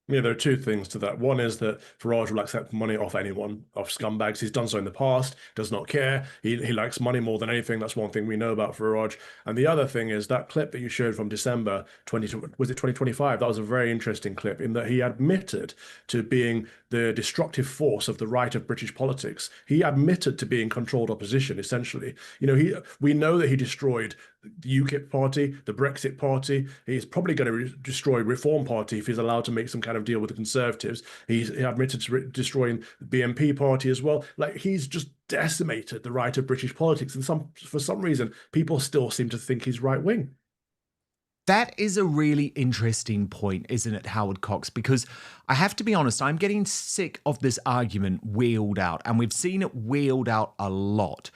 Yeah, there are two things to that. One is that Farage will accept money off anyone, off scumbags. He's done so in the past, does not care. He likes money more than anything. That's one thing we know about Farage. And the other thing is that clip that you showed from December 2025? That was a very interesting clip in that he admitted to being the destructive force of the right of British politics. He admitted to being controlled opposition, essentially. We know that he destroyed the UKIP party, the Brexit party. He's probably going to destroy Reform Party if he's allowed to make some kind of deal with the Conservatives. He admitted to destroying the BNP party as well. Like, he's just decimated the right of British politics. And for some reason, people still seem to think he's right wing. That is a really interesting point, isn't it, Howard Cox? Because I have to be honest, I'm getting sick of this argument wheeled out. And we've seen it wheeled out a lot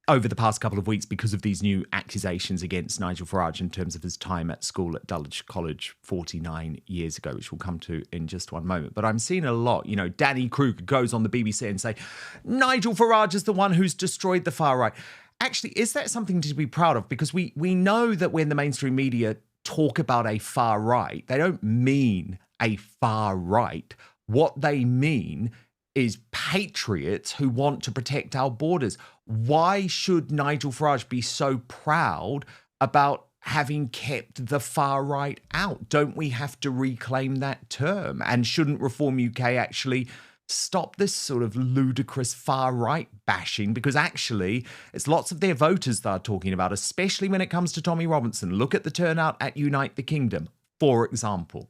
over the past couple of weeks because of these new accusations against Nigel Farage in terms of his time at school at Dulwich College 49 years ago, which we'll come to in just one moment. But I'm seeing a lot, Danny Kruger goes on the BBC and say, Nigel Farage is the one who's destroyed the far right. Actually, is that something to be proud of? Because we know that when the mainstream media talk about a far right, they don't mean a far right. What they mean is patriots who want to protect our borders. Why should Nigel Farage be so proud about having kept the far right out? Don't we have to reclaim that term? And shouldn't Reform UK actually stop this sort of ludicrous far right bashing? Because actually, it's lots of their voters that are talking about, especially when it comes to Tommy Robinson. Look at the turnout at Unite the Kingdom, for example.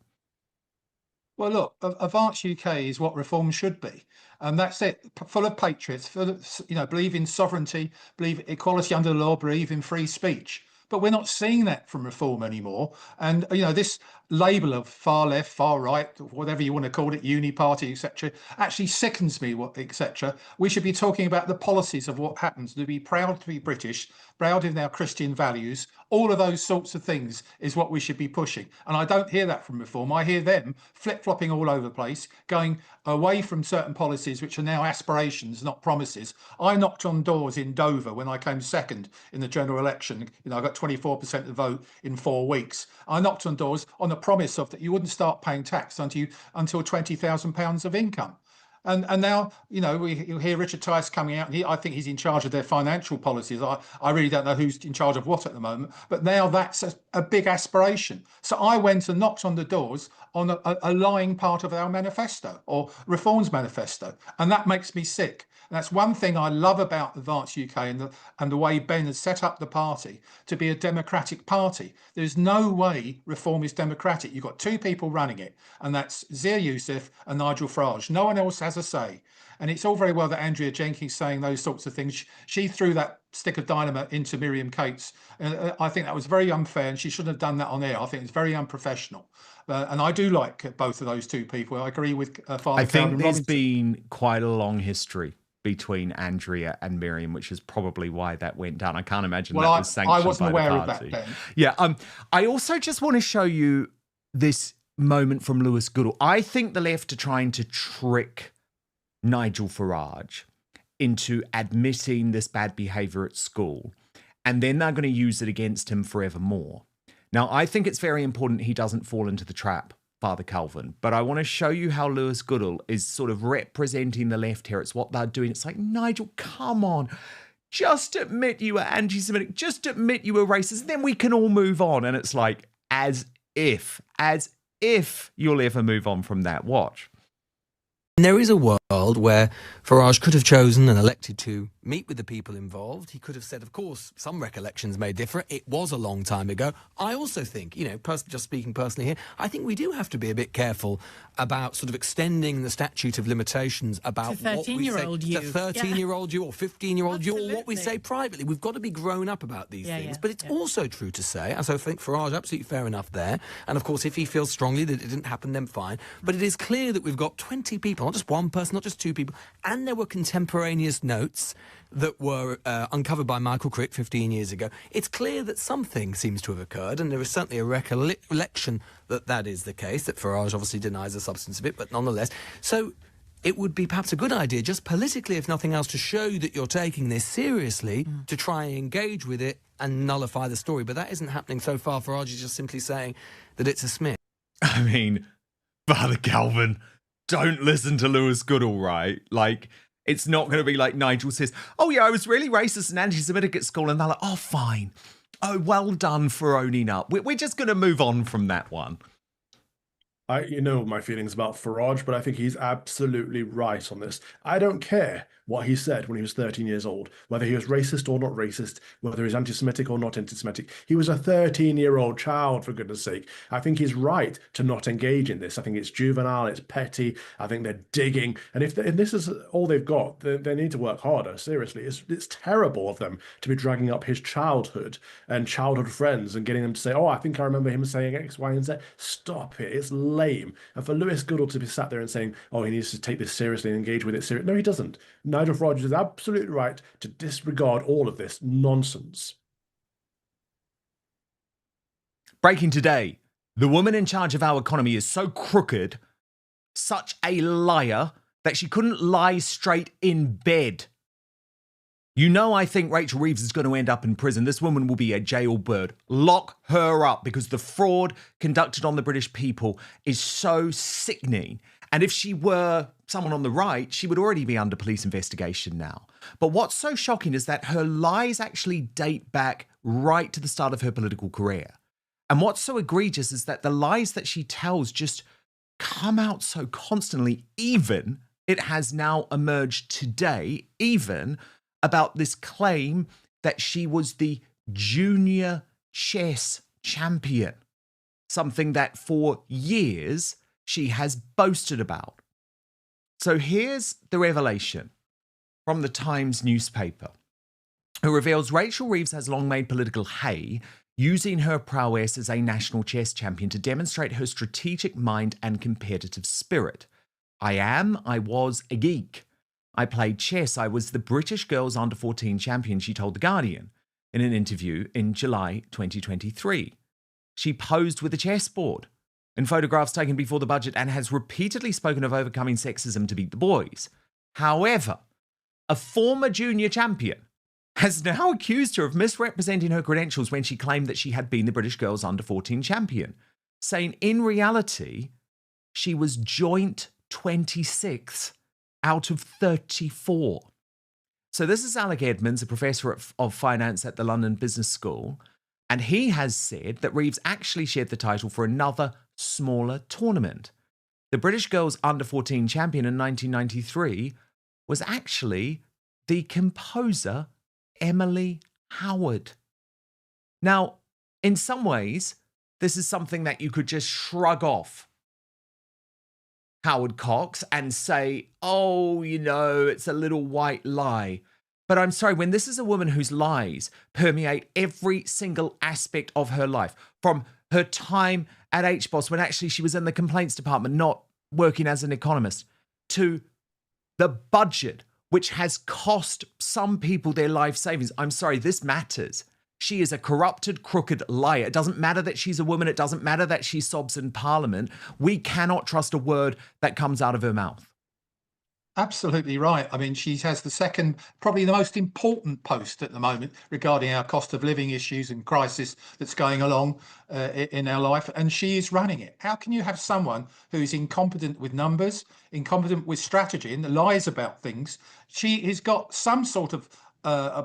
Well, look, Advance UK is what reform should be, and that's it. Full of patriots, full of, believe in sovereignty, believe equality under the law, believe in free speech. But we're not seeing that from reform anymore. And this label of far left, far right, whatever you want to call it, uni party, etc., actually sickens me. Etc. We should be talking about the policies of what happens. To be proud to be British, proud of our Christian values. All of those sorts of things is what we should be pushing. And I don't hear that from reform. I hear them flip-flopping all over the place, going away from certain policies which are now aspirations, not promises. I knocked on doors in Dover when I came second in the general election. I got 24% of the vote in 4 weeks. I knocked on doors on the promise of that you wouldn't start paying tax until £20,000 of income. And now, we hear Richard Tice coming out, and I think he's in charge of their financial policies. I really don't know who's in charge of what at the moment, but now that's a big aspiration. So I went and knocked on the doors on a lying part of our manifesto, or Reform's manifesto, and that makes me sick. And that's one thing I love about Advance UK and the way Ben has set up the party to be a democratic party. There's no way Reform is democratic. You've got 2 people running it, and that's Zia Youssef and Nigel Farage. No one else has a say. And it's all very well that Andrea Jenkins saying those sorts of things. She threw that stick of dynamite into Miriam Cates. I think that was very unfair, and she shouldn't have done that on air. I think it's very unprofessional. And I do like both of those 2 people. I agree with Father I think there's been quite a long history between Andrea and Miriam, which is probably why that went down. I can't imagine that was sanctioned I wasn't by aware the party. of that, Ben. Yeah. I also just want to show you this moment from Lewis Goodall. I think the left are trying to trick Nigel Farage into admitting this bad behaviour at school, and then they're going to use it against him forevermore. Now, I think it's very important he doesn't fall into the trap, Father Calvin, but I want to show you how Lewis Goodall is sort of representing the left here. It's what they're doing. It's like, Nigel, come on. Just admit you were anti-Semitic. Just admit you were racist. Then we can all move on. And it's like, as if you'll ever move on from that. Watch. There is a world where Farage could have chosen and elected to meet with the people involved. He could have said, of course, some recollections may differ. It was a long time ago. I also think, just speaking personally here, I think we do have to be a bit careful about sort of extending the statute of limitations about what we say to 13-year-old you or 15-year-old you, or what we say privately. We've got to be grown up about these things. But it's also true to say, and so I think Farage, absolutely fair enough there. And of course, if he feels strongly that it didn't happen, then fine. But it is clear that we've got 20 people, not just one person, not just 2 people, and there were contemporaneous notes that were uncovered by Michael Crick 15 years ago. It's clear that something seems to have occurred, and there is certainly a recollection that is the case, that Farage obviously denies the substance of it, but nonetheless. So it would be perhaps a good idea, just politically, if nothing else, to show that you're taking this seriously, to try and engage with it and nullify the story. But that isn't happening so far. Farage is just simply saying that it's a smear. I mean, Father Calvin, don't listen to Lewis Goodall, right? Like, it's not going to be like Nigel says, oh yeah, I was really racist and anti-Semitic at school. And they're like, oh, fine. Oh, well done for owning up. We're just going to move on from that one. You know my feelings about Farage, but I think he's absolutely right on this. I don't care what he said when he was 13 years old, whether he was racist or not racist, whether he's anti-Semitic or not anti-Semitic. He was a 13-year-old child, for goodness sake. I think he's right to not engage in this. I think it's juvenile, it's petty. I think they're digging. And if this is all they've got, they need to work harder, seriously. It's terrible of them to be dragging up his childhood and childhood friends and getting them to say, oh, I think I remember him saying X, Y, and Z. Stop it. It's lame. And for Lewis Goodall to be sat there and saying, oh, he needs to take this seriously and engage with it seriously. No, he doesn't. Nigel Farage is absolutely right to disregard all of this nonsense. Breaking today, the woman in charge of our economy is so crooked, such a liar, that she couldn't lie straight in bed. I think Rachel Reeves is going to end up in prison. This woman will be a jailbird. Lock her up, because the fraud conducted on the British people is so sickening. And if she were someone on the right, she would already be under police investigation now. But what's so shocking is that her lies actually date back right to the start of her political career. And what's so egregious is that the lies that she tells just come out so constantly, even it has now emerged today, even about this claim that she was the junior chess champion, something that for years she has boasted about. So here's the revelation from the Times newspaper, who reveals Rachel Reeves has long made political hay using her prowess as a national chess champion to demonstrate her strategic mind and competitive spirit. I was a geek. I played chess. I was the British girls under 14 champion, she told The Guardian in an interview in July 2023. She posed with a chessboard in photographs taken before the budget and has repeatedly spoken of overcoming sexism to beat the boys. However, a former junior champion has now accused her of misrepresenting her credentials when she claimed that she had been the British girls under 14 champion, saying in reality, she was joint 26th out of 34. So this is Alec Edmonds, a professor of finance at the London Business School, and he has said that Reeves actually shared the title for another smaller tournament. The British girls under 14 champion in 1993 was actually the composer Emily Howard. Now, in some ways, this is something that you could just shrug off Howard Cox and say, oh, you know, it's a little white lie. But I'm sorry, when this is a woman whose lies permeate every single aspect of her life, from her time at HBOS when actually she was in the complaints department, not working as an economist, to the budget, which has cost some people their life savings. I'm sorry, this matters. She is a corrupted, crooked liar. It doesn't matter that she's a woman. It doesn't matter that she sobs in Parliament. We cannot trust a word that comes out of her mouth. Absolutely right. I mean, she has the second, probably the most important post at the moment regarding our cost of living issues and crisis that's going along in our life, and she is running it. How can you have someone who's incompetent with numbers, incompetent with strategy, and lies about things? She has got some sort of a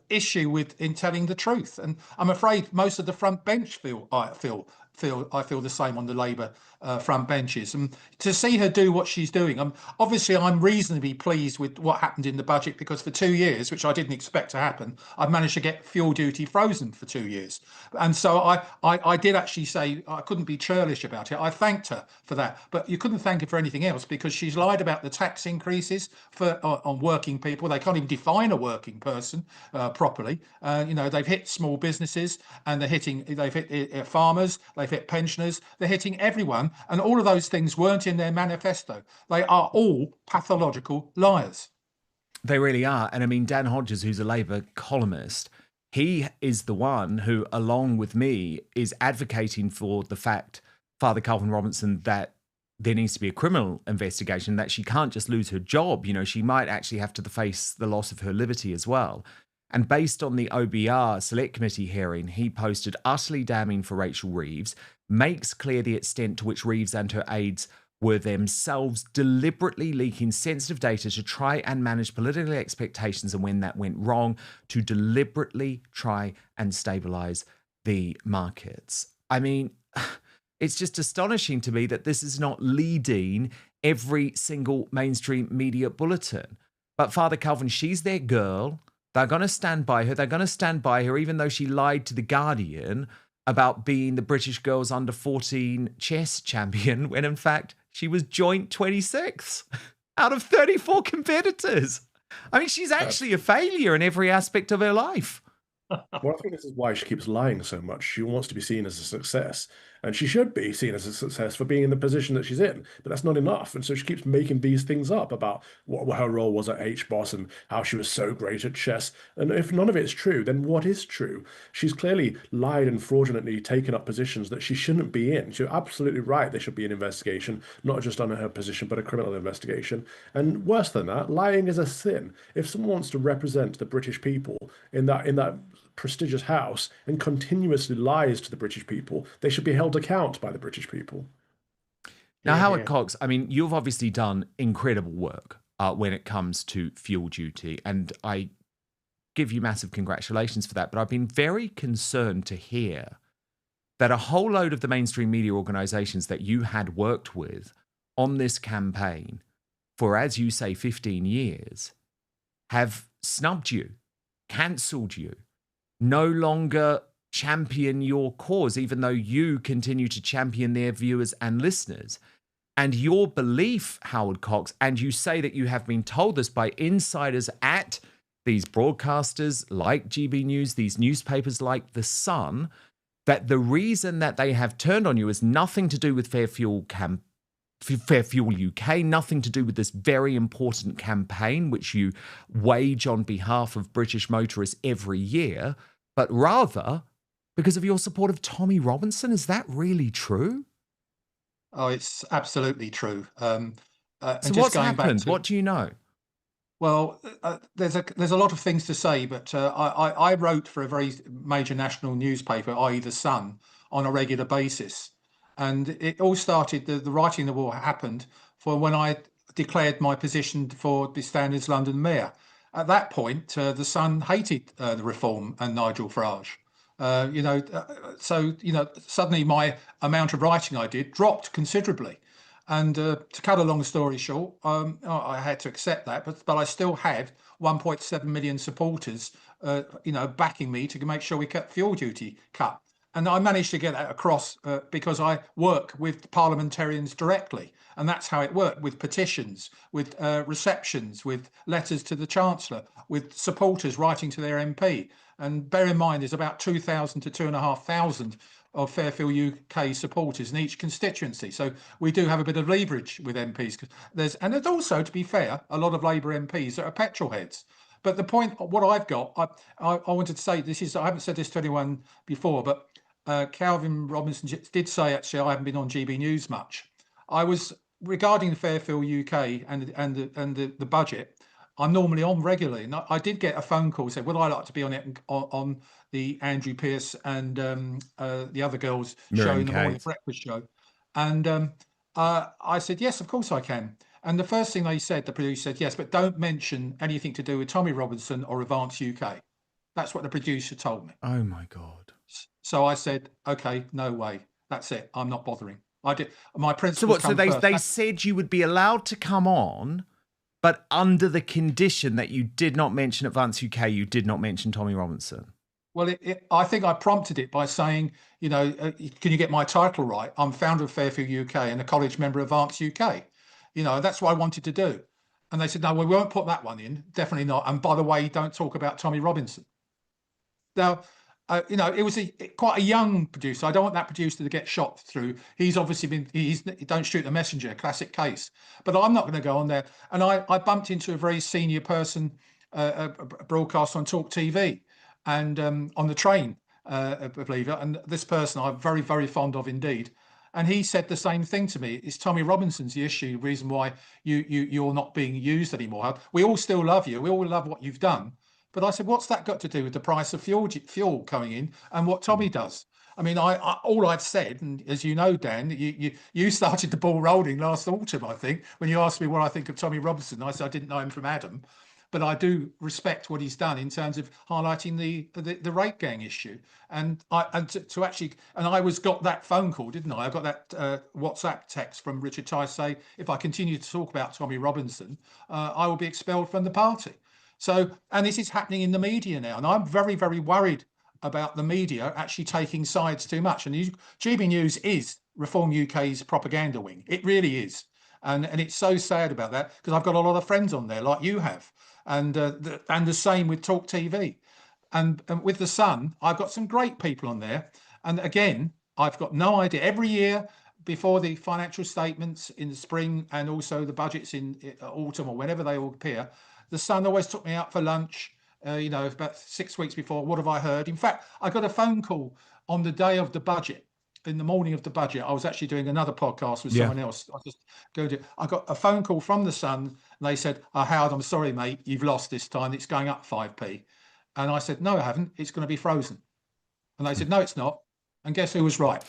issue with in telling the truth, and I'm afraid most of the front bench feel the same on the Labour front benches. And to see her do what she's doing, I'm reasonably pleased with what happened in the budget, because for 2 years, which I didn't expect to happen, I've managed to get fuel duty frozen for 2 years. And so I did actually say I couldn't be churlish about it. I thanked her for that, but you couldn't thank her for anything else, because she's lied about the tax increases on working people. They can't even define a working person properly. They've hit small businesses, and they've hit farmers, they've hit pensioners, they're hitting everyone. And all of those things weren't in their manifesto. They are all pathological liars. They really are. And I mean, Dan Hodges, who's a Labour columnist, he is the one who, along with me, is advocating for the fact, Father Calvin Robinson, that there needs to be a criminal investigation, that she can't just lose her job. You know, she might actually have to face the loss of her liberty as well. And based on the OBR Select Committee hearing, he posted utterly damning for Rachel Reeves, makes clear the extent to which Reeves and her aides were themselves deliberately leaking sensitive data to try and manage political expectations, and when that went wrong, to deliberately try and stabilise the markets. I mean, it's just astonishing to me that this is not leading every single mainstream media bulletin. But Father Calvin, she's their girl. They're going to stand by her. They're going to stand by her, even though she lied to The Guardian about being the British girls under 14 chess champion, when in fact she was joint 26th out of 34 competitors. I mean, she's actually a failure in every aspect of her life. Well, I think this is why she keeps lying so much. She wants to be seen as a success, and she should be seen as a success for being in the position that she's in, but that's not enough. And so she keeps making these things up about what her role was at HBOS and how she was so great at chess. And if none of it's true, then what is true? She's clearly lied and fraudulently taken up positions that she shouldn't be in. You're absolutely right. There should be an investigation, not just on her position, but a criminal investigation. And worse than that, lying is a sin. If someone wants to represent the British people in that prestigious house and continuously lies to the British people, they should be held account by the British people. Now, Hear, Howard hear. Cox, I mean, you've obviously done incredible work when it comes to fuel duty, and I give you massive congratulations for that. But I've been very concerned to hear that a whole load of the mainstream media organisations that you had worked with on this campaign for, as you say, 15 years, have snubbed you, cancelled you, no longer champion your cause, even though you continue to champion their viewers and listeners. And your belief, Howard Cox, and you say that you have been told this by insiders at these broadcasters like GB News, these newspapers like The Sun, that the reason that they have turned on you is nothing to do with Fair Fuel UK, nothing to do with this very important campaign which you wage on behalf of British motorists every year, but rather because of your support of Tommy Robinson. Is that really true? Oh, it's absolutely true. So what's happened? What do you know? Well, there's a lot of things to say, but I wrote for a very major national newspaper, i.e. The Sun, on a regular basis. And it all started, the writing of the war happened for when I declared my position for the Standards London Mayor. At that point, The Sun hated the Reform and Nigel Farage. Suddenly my amount of writing I did dropped considerably. And to cut a long story short, I had to accept that, but I still had 1.7 million supporters, backing me to make sure we kept fuel duty cut. And I managed to get that across because I work with parliamentarians directly. And that's how it worked, with petitions, with receptions, with letters to the Chancellor, with supporters writing to their MP. And bear in mind, there's about 2,000 to 2,500 of Fairfield UK supporters in each constituency. So we do have a bit of leverage with MPs. And there's also, to be fair, a lot of Labour MPs that are petrol heads. But the point, what I've got, I wanted to say, I haven't said this to anyone before, but Calvin Robinson did say, actually, I haven't been on GB News much. I was, regarding the Fairfield UK and the budget, I'm normally on regularly. And I did get a phone call, said, would I like to be on it, on the Andrew Pearce and the other girls' show in the morning breakfast show. And I said, yes, of course I can. And the first thing they said, the producer said, yes, but don't mention anything to do with Tommy Robinson or Advance UK. That's what the producer told me. Oh, my God. So I said, okay, no way. That's it. I'm not bothering. I did. My principles. So they said you would be allowed to come on, but under the condition that you did not mention Advance UK, you did not mention Tommy Robinson. Well, I think I prompted it by saying, can you get my title right? I'm founder of Fairfield UK and a college member of Advance UK. That's what I wanted to do. And they said, no, we won't put that one in. Definitely not. And by the way, don't talk about Tommy Robinson. Now, it was quite a young producer. I don't want that producer to get shot through. He's obviously don't shoot the messenger, classic case. But I'm not going to go on there. And I bumped into a very senior person, a broadcast on Talk TV and on the train, I believe it. And this person I'm very, very fond of indeed. And he said the same thing to me. It's Tommy Robinson's the issue, reason why you're not being used anymore. We all still love you. We all love what you've done. But I said, what's that got to do with the price of fuel coming in and what Tommy does? I mean, all I've said, and as you know, Dan, you started the ball rolling last autumn, I think, when you asked me what I think of Tommy Robinson. I said I didn't know him from Adam, but I do respect what he's done in terms of highlighting the rape gang issue. And I got that phone call, didn't I? I got that WhatsApp text from Richard Tice say, if I continue to talk about Tommy Robinson, I will be expelled from the party. So, and this is happening in the media now, and I'm very, very worried about the media actually taking sides too much. And GB News is Reform UK's propaganda wing. It really is. And it's so sad about that, because I've got a lot of friends on there, like you have. And the same with Talk TV. And with The Sun, I've got some great people on there. And again, I've got no idea. Every year, before the financial statements in the spring and also the budgets in autumn or whenever they all appear, The Sun always took me out for lunch, about 6 weeks before. What have I heard? In fact, I got a phone call on the day of the budget, in the morning of the budget. I was actually doing another podcast with someone else. I got a phone call from The Sun, and they said, Howard, I'm sorry, mate, you've lost this time. It's going up 5p. And I said, no, I haven't. It's going to be frozen. And they said, no, it's not. And guess who was right?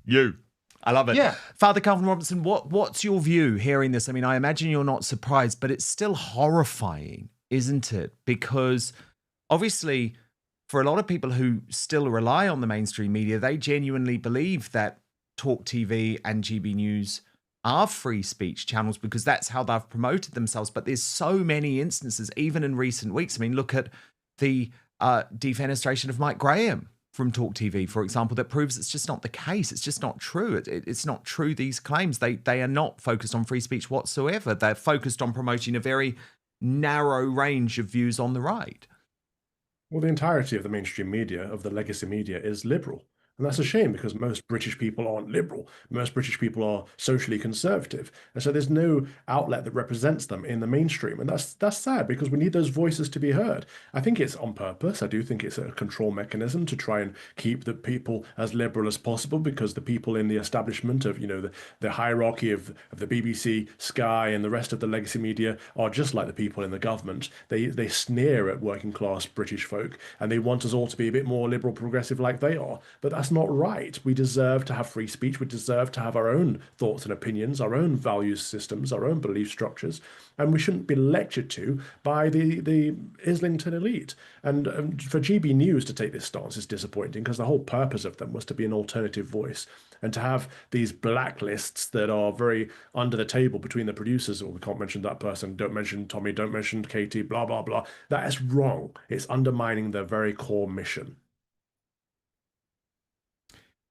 You. I love it. Yeah. Father Calvin Robinson, what's your view hearing this? I mean, I imagine you're not surprised, but it's still horrifying, isn't it? Because obviously, for a lot of people who still rely on the mainstream media, they genuinely believe that Talk TV and GB News are free speech channels because that's how they've promoted themselves. But there's so many instances, even in recent weeks. I mean, look at the defenestration of Mike Graham from Talk TV, for example, that proves it's just not the case. It's just not true. It's not true, these claims. They are not focused on free speech whatsoever. They're focused on promoting a very narrow range of views on the right. Well, the entirety of the mainstream media, of the legacy media, is liberal. And that's a shame because most British people aren't liberal. Most British people are socially conservative. And so there's no outlet that represents them in the mainstream. And that's sad because we need those voices to be heard. I think it's on purpose. I do think it's a control mechanism to try and keep the people as liberal as possible because the people in the establishment of, the hierarchy of the BBC, Sky and the rest of the legacy media are just like the people in the government. They sneer at working class British folk and they want us all to be a bit more liberal progressive like they are. But that's not right. We deserve to have free speech. We deserve to have our own thoughts and opinions, our own values systems, our own belief structures, and we shouldn't be lectured to by the Islington elite. And for GB News to take this stance is disappointing because the whole purpose of them was to be an alternative voice and to have these blacklists that are very under the table between the producers. We can't mention that person, don't mention Tommy, don't mention Katie, blah, blah, blah. That is wrong. It's undermining their very core mission.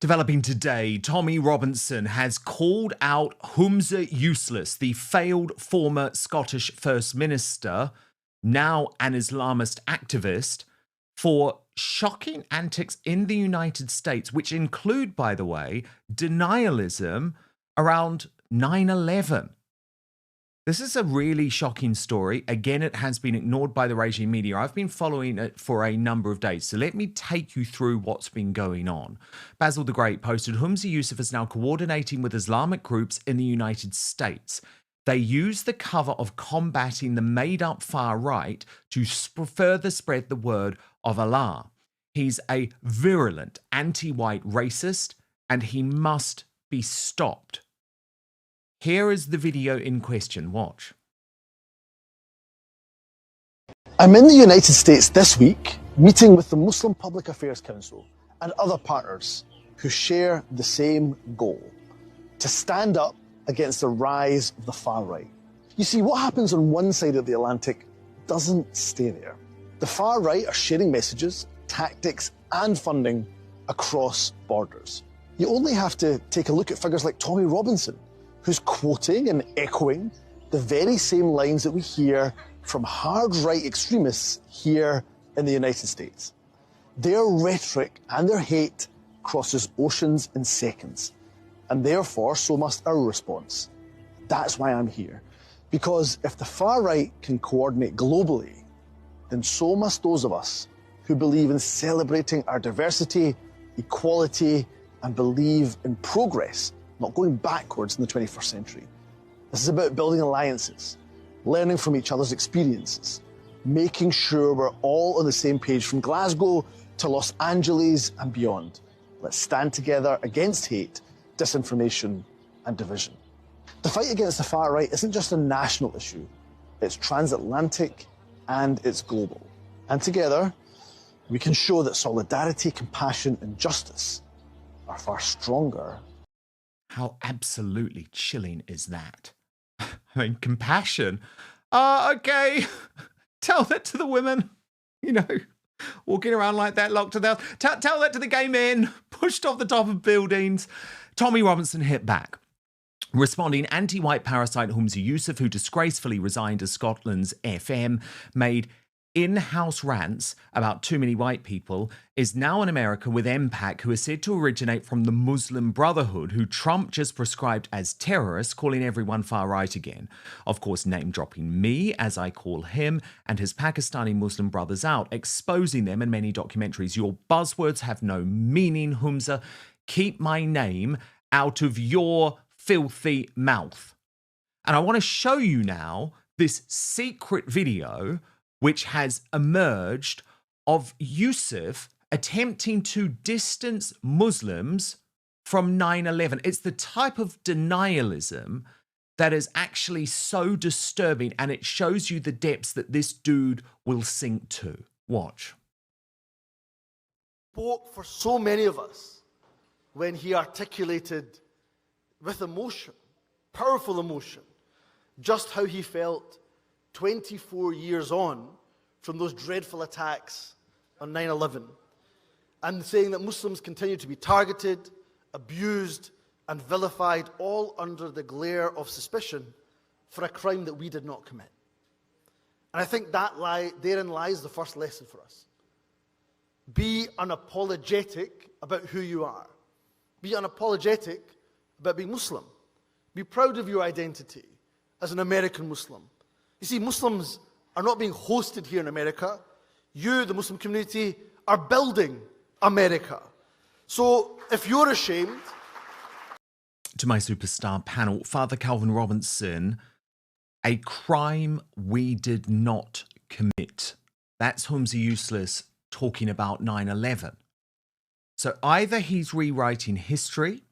Developing today, Tommy Robinson has called out Humza Useless, the failed former Scottish First Minister, now an Islamist activist, for shocking antics in the United States, which include, by the way, denialism around 9/11. This is a really shocking story. Again, it has been ignored by the regime media. I've been following it for a number of days, so let me take you through what's been going on. Basil the Great posted, Humza Yusuf is now coordinating with Islamic groups in the United States. They use the cover of combating the made-up far right to further spread the word of Allah. He's a virulent anti-white racist, and he must be stopped. Here is the video in question. Watch. I'm in the United States this week, meeting with the Muslim Public Affairs Council and other partners who share the same goal, to stand up against the rise of the far right. You see, what happens on one side of the Atlantic doesn't stay there. The far right are sharing messages, tactics and funding across borders. You only have to take a look at figures like Tommy Robinson, who's quoting and echoing the very same lines that we hear from hard right extremists here in the United States. Their rhetoric and their hate crosses oceans in seconds, and therefore so must our response. That's why I'm here, because if the far right can coordinate globally, then so must those of us who believe in celebrating our diversity, equality, and believe in progress, not going backwards in the 21st century. This is about building alliances, learning from each other's experiences, making sure we're all on the same page from Glasgow to Los Angeles and beyond. Let's stand together against hate, disinformation, and division. The fight against the far right isn't just a national issue, it's transatlantic and it's global. And together, we can show that solidarity, compassion, and justice are far stronger. How absolutely chilling is that? I mean, compassion. Okay. Tell that to the women, walking around like that, locked to the house. Tell that to the gay men, pushed off the top of buildings. Tommy Robinson hit back. Responding, anti-white parasite Humza Yusuf, who disgracefully resigned as Scotland's FM, made in-house rants about too many white people, is now in America with MPAC, who is said to originate from the Muslim Brotherhood, who Trump just prescribed as terrorists, calling everyone far right again. Of course, name-dropping me, as I call him, and his Pakistani Muslim brothers out, exposing them in many documentaries. Your buzzwords have no meaning, Humza. Keep my name out of your filthy mouth. And I want to show you now this secret video which has emerged of Yusuf attempting to distance Muslims from 9/11. It's the type of denialism that is actually so disturbing, and it shows you the depths that this dude will sink to. Watch. Spoke for so many of us when he articulated with emotion, powerful emotion, just how he felt 24 years on from those dreadful attacks on 9/11, and saying that Muslims continue to be targeted, abused, and vilified, all under the glare of suspicion for a crime that we did not commit. And I think that therein lies the first lesson for us. Be unapologetic about who you are. Be unapologetic about being Muslim. Be proud of your identity as an American Muslim. You see, Muslims are not being hosted here in America. You, the Muslim community, are building America. So if you're ashamed... To my superstar panel, Father Calvin Robinson, a crime we did not commit. That's Humza Useless talking about 9/11. So either he's rewriting history,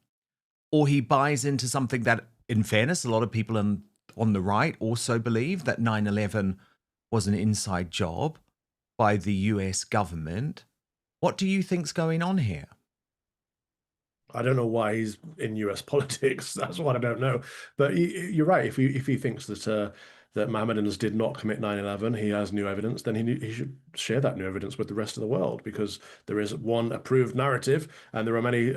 or he buys into something that, in fairness, a lot of people on the right also believe that 9/11 was an inside job by the US government. What do you think's going on here? I don't know why he's in US politics. That's what I don't know. But you're right. If he thinks that that Mohammedans did not commit 9/11, he has new evidence, then he should share that new evidence with the rest of the world, because there is one approved narrative, and there are many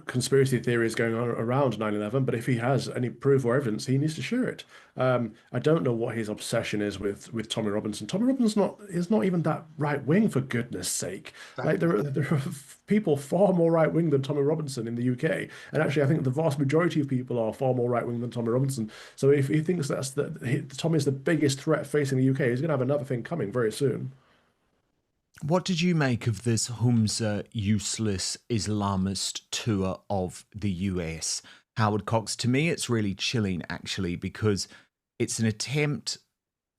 conspiracy theories going on around 9/11. But if he has any proof or evidence, he needs to share it. I don't know what his obsession is with Tommy Robinson. Tommy Robinson is not even that right wing, for goodness sake. Like there are people far more right wing than Tommy Robinson in the UK, and actually I think the vast majority of people are far more right wing than Tommy Robinson. So if he thinks Tommy's the biggest threat facing the UK, he's going to have another thing coming very soon. What did you make of this Humza Useless Islamist tour of the US? Howard Cox, to me, it's really chilling, actually, because it's an attempt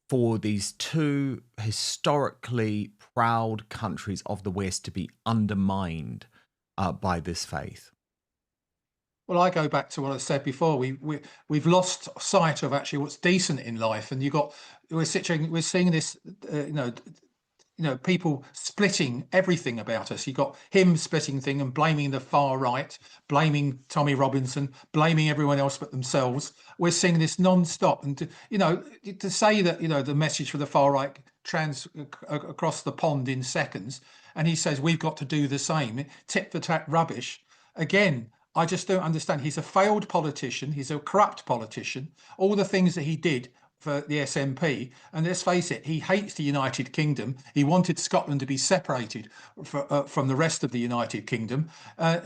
for these two historically proud countries of the West to be undermined by this faith. Well, I go back to what I said before. We've lost sight of actually what's decent in life, and we're seeing this, people splitting everything about us. You got him splitting thing and blaming the far right, blaming Tommy Robinson, blaming everyone else but themselves. We're seeing this non-stop, and to say that the message for the far right across the pond in seconds, and he says we've got to do the same, tit for tat rubbish. Again, I just don't understand. He's a failed politician. He's a corrupt politician. All the things that he did for the SNP, and let's face it, he hates the United Kingdom. He wanted Scotland to be separated from the rest of the United Kingdom.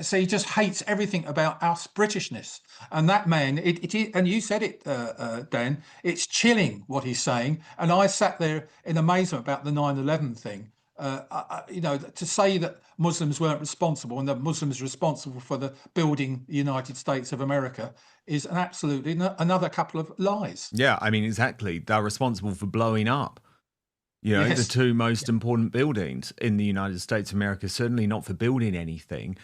So he just hates everything about us Britishness. And that man, and you said it, Dan, it's chilling what he's saying. And I sat there in amazement about the 9/11 thing. To say that Muslims weren't responsible and that Muslims are responsible for the building the United States of America is absolutely another couple of lies. Yeah, I mean, exactly. They're responsible for blowing up, Yes. the two most important buildings in the United States of America, certainly not for building anything.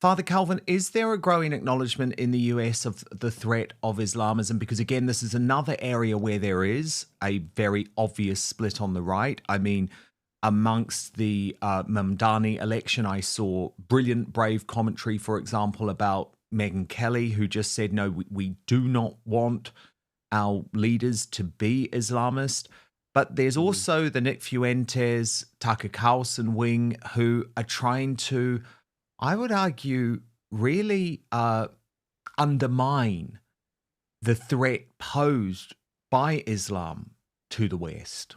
Father Calvin, is there a growing acknowledgement in the US of the threat of Islamism? Because again, this is another area where there is a very obvious split on the right. I mean, amongst the Mamdani election, I saw brilliant, brave commentary, for example, about Megyn Kelly, who just said, no, we do not want our leaders to be Islamist. But there's also the Nick Fuentes, Tucker Carlson wing, who are trying to, I would argue, really undermine the threat posed by Islam to the West.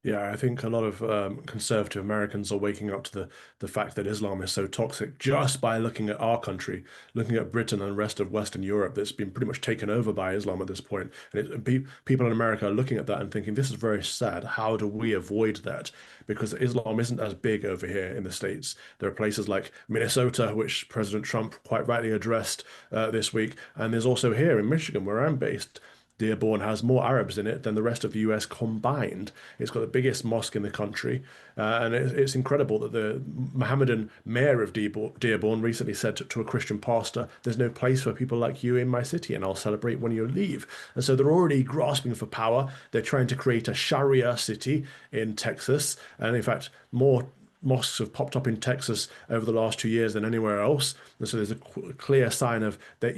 Yeah, I think a lot of conservative Americans are waking up to the fact that Islam is so toxic just by looking at our country, looking at Britain and the rest of Western Europe that's been pretty much taken over by Islam at this point. And people in America are looking at that and thinking, this is very sad. How do we avoid that? Because Islam isn't as big over here in the States. There are places like Minnesota, which President Trump quite rightly addressed this week. And there's also here in Michigan, where I'm based, Dearborn has more Arabs in it than the rest of the US combined. It's got the biggest mosque in the country. And it's incredible that the Mohammedan mayor of Dearborn recently said to a Christian pastor, there's no place for people like you in my city, and I'll celebrate when you leave. And so they're already grasping for power. They're trying to create a Sharia city in Texas. And in fact, more mosques have popped up in Texas over the last 2 years than anywhere else. And so there's a clear sign of that,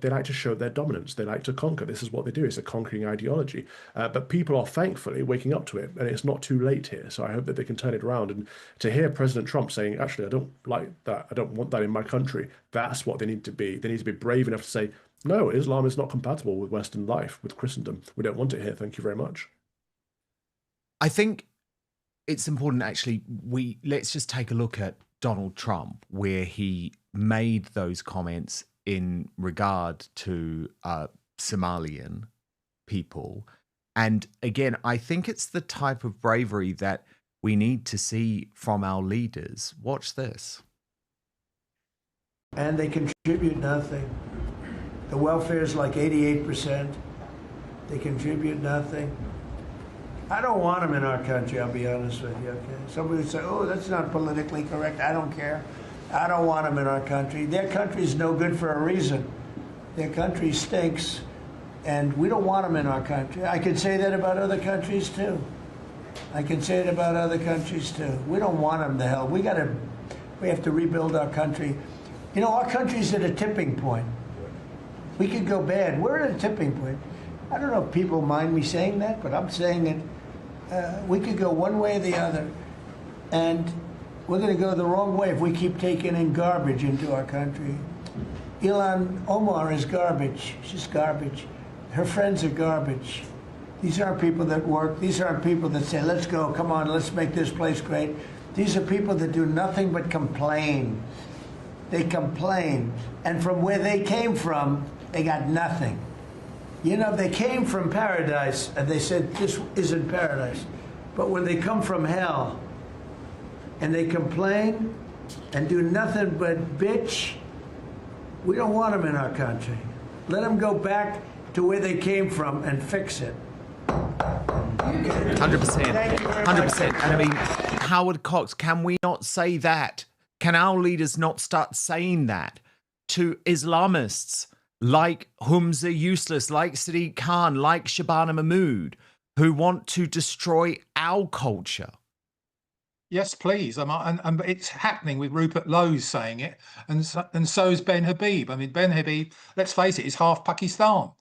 they like to show their dominance. They like to conquer. This is what they do. It's a conquering ideology. But people are thankfully waking up to it, and it's not too late here. So I hope that they can turn it around. And to hear President Trump saying, actually, I don't like that. I don't want that in my country. That's what they need to be. They need to be brave enough to say, no, Islam is not compatible with Western life, with Christendom. We don't want it here. Thank you very much. I think it's important, actually, let's just take a look at Donald Trump, where he made those comments in regard to Somalian people. And again, I think it's the type of bravery that we need to see from our leaders. Watch this. And they contribute nothing. The welfare is like 88%. They contribute nothing. I don't want them in our country, I'll be honest with you, okay? Somebody would say, oh, that's not politically correct. I don't care. I don't want them in our country. Their country's no good for a reason. Their country stinks, and we don't want them in our country. I could say that about other countries, too. I can say it about other countries, too. We don't want them to hell. We have to rebuild our country. You know, our country's at a tipping point. We could go bad. We're at a tipping point. I don't know if people mind me saying that, but I'm saying it. We could go one way or the other, and we're going to go the wrong way if we keep taking in garbage into our country. Ilhan Omar is garbage. She's garbage. Her friends are garbage. These aren't people that work. These aren't people that say, let's go, come on, let's make this place great. These are people that do nothing but complain. They complain. And from where they came from, they got nothing. You know, they came from paradise, and they said, this isn't paradise. But when they come from hell, and they complain and do nothing but bitch, we don't want them in our country. Let them go back to where they came from and fix it. 100%. 100%. And I mean, Howard Cox, can we not say that? Can our leaders not start saying that to Islamists like Humza Useless, like Sadiq Khan, like Shabana Mahmood, who want to destroy our culture? Yes, please. And it's happening with Rupert Lowe saying it, and so is Ben Habib. I mean, Ben Habib, let's face it, is half Pakistan.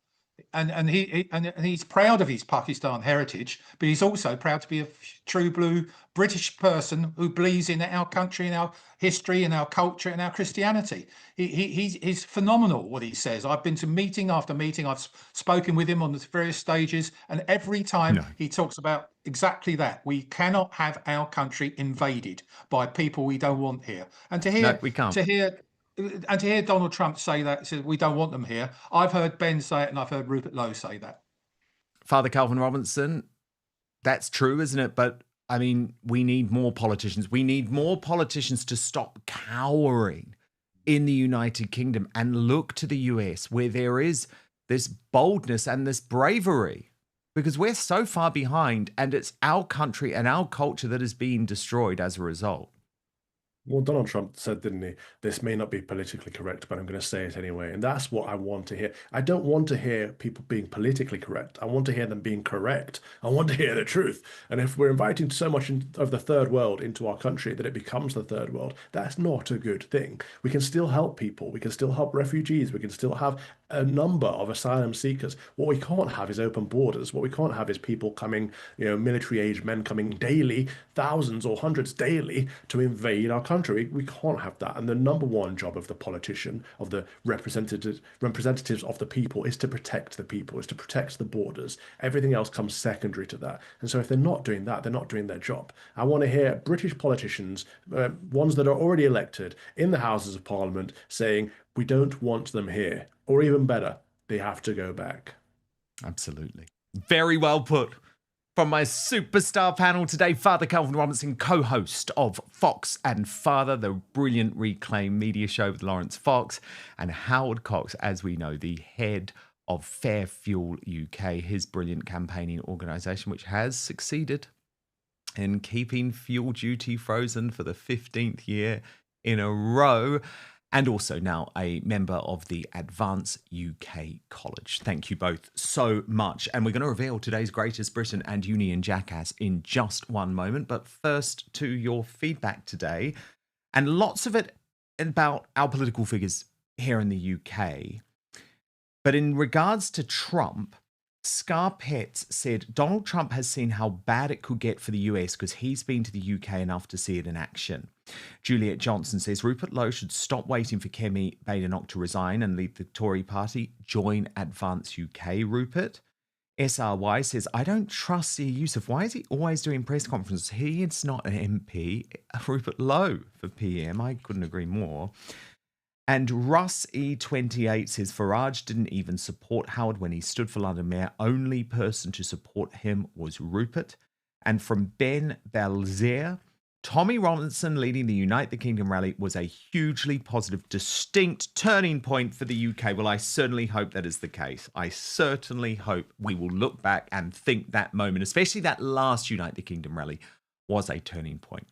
And he's proud of his Pakistan heritage, but he's also proud to be a true blue British person who believes in our country, in our history, in our culture, in our Christianity. He's phenomenal what he says. I've been to meeting after meeting. I've spoken with him on the various stages, and every time he talks about exactly that. We cannot have our country invaded by people we don't want here. And to hear, we can't. And to hear Donald Trump say that, says we don't want them here. I've heard Ben say it, and I've heard Rupert Lowe say that. Father Calvin Robinson, that's true, isn't it? But I mean, we need more politicians. We need more politicians to stop cowering in the United Kingdom and look to the US, where there is this boldness and this bravery, because we're so far behind, and it's our country and our culture that is being destroyed as a result. Well, Donald Trump said, didn't he, this may not be politically correct, but I'm going to say it anyway. And that's what I want to hear. I don't want to hear people being politically correct. I want to hear them being correct. I want to hear the truth. And if we're inviting so much of the third world into our country that it becomes the third world, that's not a good thing. We can still help people. We can still help refugees. We can still have a number of asylum seekers. What we can't have is open borders. What we can't have is people coming, military-aged men coming daily, thousands or hundreds daily, to invade our country. We can't have that. And the number one job of the politician, of the representatives of the people, is to protect the people, is to protect the borders. Everything else comes secondary to that. And so if they're not doing that, they're not doing their job. I want to hear British politicians, ones that are already elected in the Houses of Parliament, saying, we don't want them here. Or even better, they have to go back. Absolutely. Very well put. From my superstar panel today, Father Calvin Robinson, co-host of Fox and Father, the brilliant Reclaim media show with Lawrence Fox, and Howard Cox, as we know, the head of Fair Fuel UK, his brilliant campaigning organisation, which has succeeded in keeping fuel duty frozen for the 15th year in a row, and also now a member of the Advance UK College. Thank you both so much. And we're going to reveal today's Greatest Britain and Union Jackass in just one moment. But first, to your feedback today, and lots of it about our political figures here in the UK. But in regards to Trump, Scarpets said Donald Trump has seen how bad it could get for the US because he's been to the UK enough to see it in action. Juliet Johnson says Rupert Lowe should stop waiting for Kemi Badenoch to resign and leave the Tory party. Join Advance UK, Rupert. SRY says, I don't trust Sir Yusuf. Why is he always doing press conferences? He is not an MP. Rupert Lowe for PM. I couldn't agree more. And Russ E28 says Farage didn't even support Howard when he stood for London Mayor. Only person to support him was Rupert. And from Ben Belzer, Tommy Robinson leading the United Kingdom rally was a hugely positive, distinct turning point for the UK. Well, I certainly hope that is the case. I certainly hope we will look back and think that moment, especially that last United Kingdom rally, was a turning point.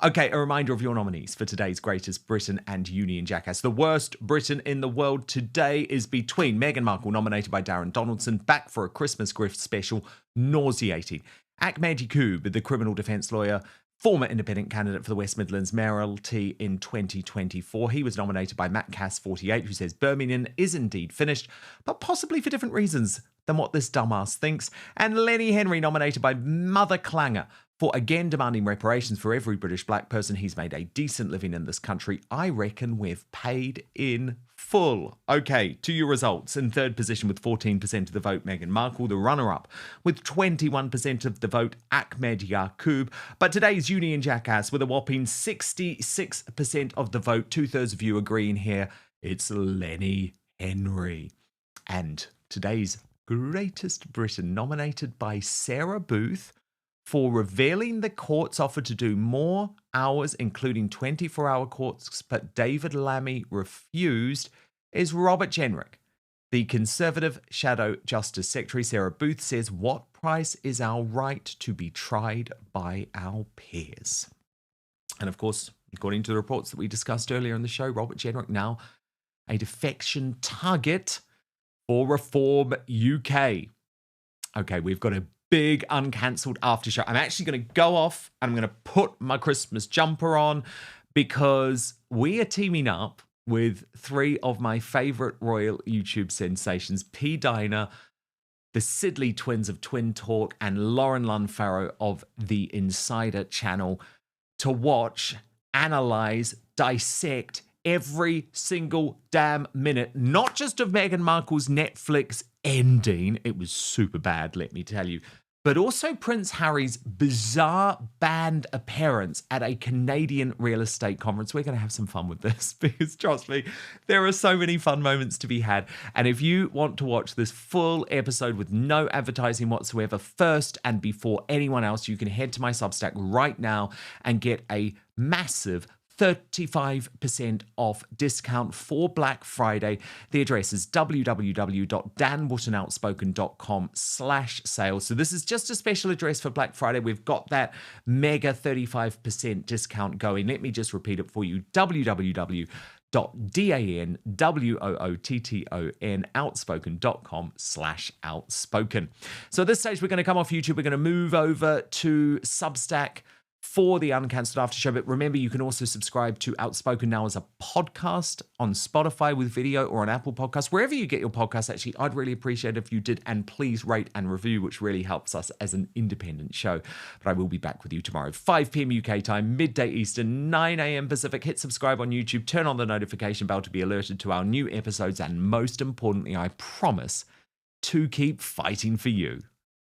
Okay, a reminder of your nominees for today's Greatest Britain and Union Jackass. The worst Britain in the world today is between Meghan Markle, nominated by Darren Donaldson, back for a Christmas grift special, nauseating. Ahmed Yacoub, the criminal defence lawyer, former independent candidate for the West Midlands mayoralty in 2024. He was nominated by Matt Cass, 48, who says Birmingham is indeed finished, but possibly for different reasons than what this dumbass thinks. And Lenny Henry, nominated by Mother Clanger, for again demanding reparations for every British black person. He's made a decent living in this country. I reckon we've paid in full. Okay, to your results. In third position with 14% of the vote, Meghan Markle. The runner-up with 21% of the vote, Ahmed Yacoub. But today's Union Jackass with a whopping 66% of the vote, 2/3 of you agreeing here, it's Lenny Henry. And today's Greatest Britain, nominated by Sarah Booth, for revealing the court's offer to do more hours, including 24-hour courts, but David Lammy refused, is Robert Jenrick. The Conservative Shadow Justice Secretary, Sarah Booth, says, what price is our right to be tried by our peers? And of course, according to the reports that we discussed earlier in the show, Robert Jenrick now a defection target for Reform UK. Okay, we've got a big uncancelled after show. I'm actually going to go off and I'm going to put my Christmas jumper on because we are teaming up with three of my favourite royal YouTube sensations, P. Diner, the Sidley twins of Twin Talk, and Lauren Lunfarrow of the Insider channel to watch, analyse, dissect every single damn minute, not just of Meghan Markle's Netflix ending, it was super bad, let me tell you, but also Prince Harry's bizarre band appearance at a Canadian real estate conference. We're going to have some fun with this because, trust me, there are so many fun moments to be had. And if you want to watch this full episode with no advertising whatsoever, first and before anyone else, you can head to my Substack right now and get a massive 35% off discount for Black Friday. The address is www.danwootenoutspoken.com/sales. So this is just a special address for Black Friday. We've got that mega 35% discount going. Let me just repeat it for you. www.danwooton outspoken.com/outspoken. So at this stage, we're going to come off YouTube. We're going to move over to Substack for the Uncancelled After Show. But remember, you can also subscribe to Outspoken now as a podcast on Spotify with video or on Apple Podcasts. Wherever you get your podcasts, actually, I'd really appreciate it if you did. And please rate and review, which really helps us as an independent show. But I will be back with you tomorrow, 5 p.m. UK time, midday Eastern, 9 a.m. Pacific. Hit subscribe on YouTube, turn on the notification bell to be alerted to our new episodes. And most importantly, I promise to keep fighting for you.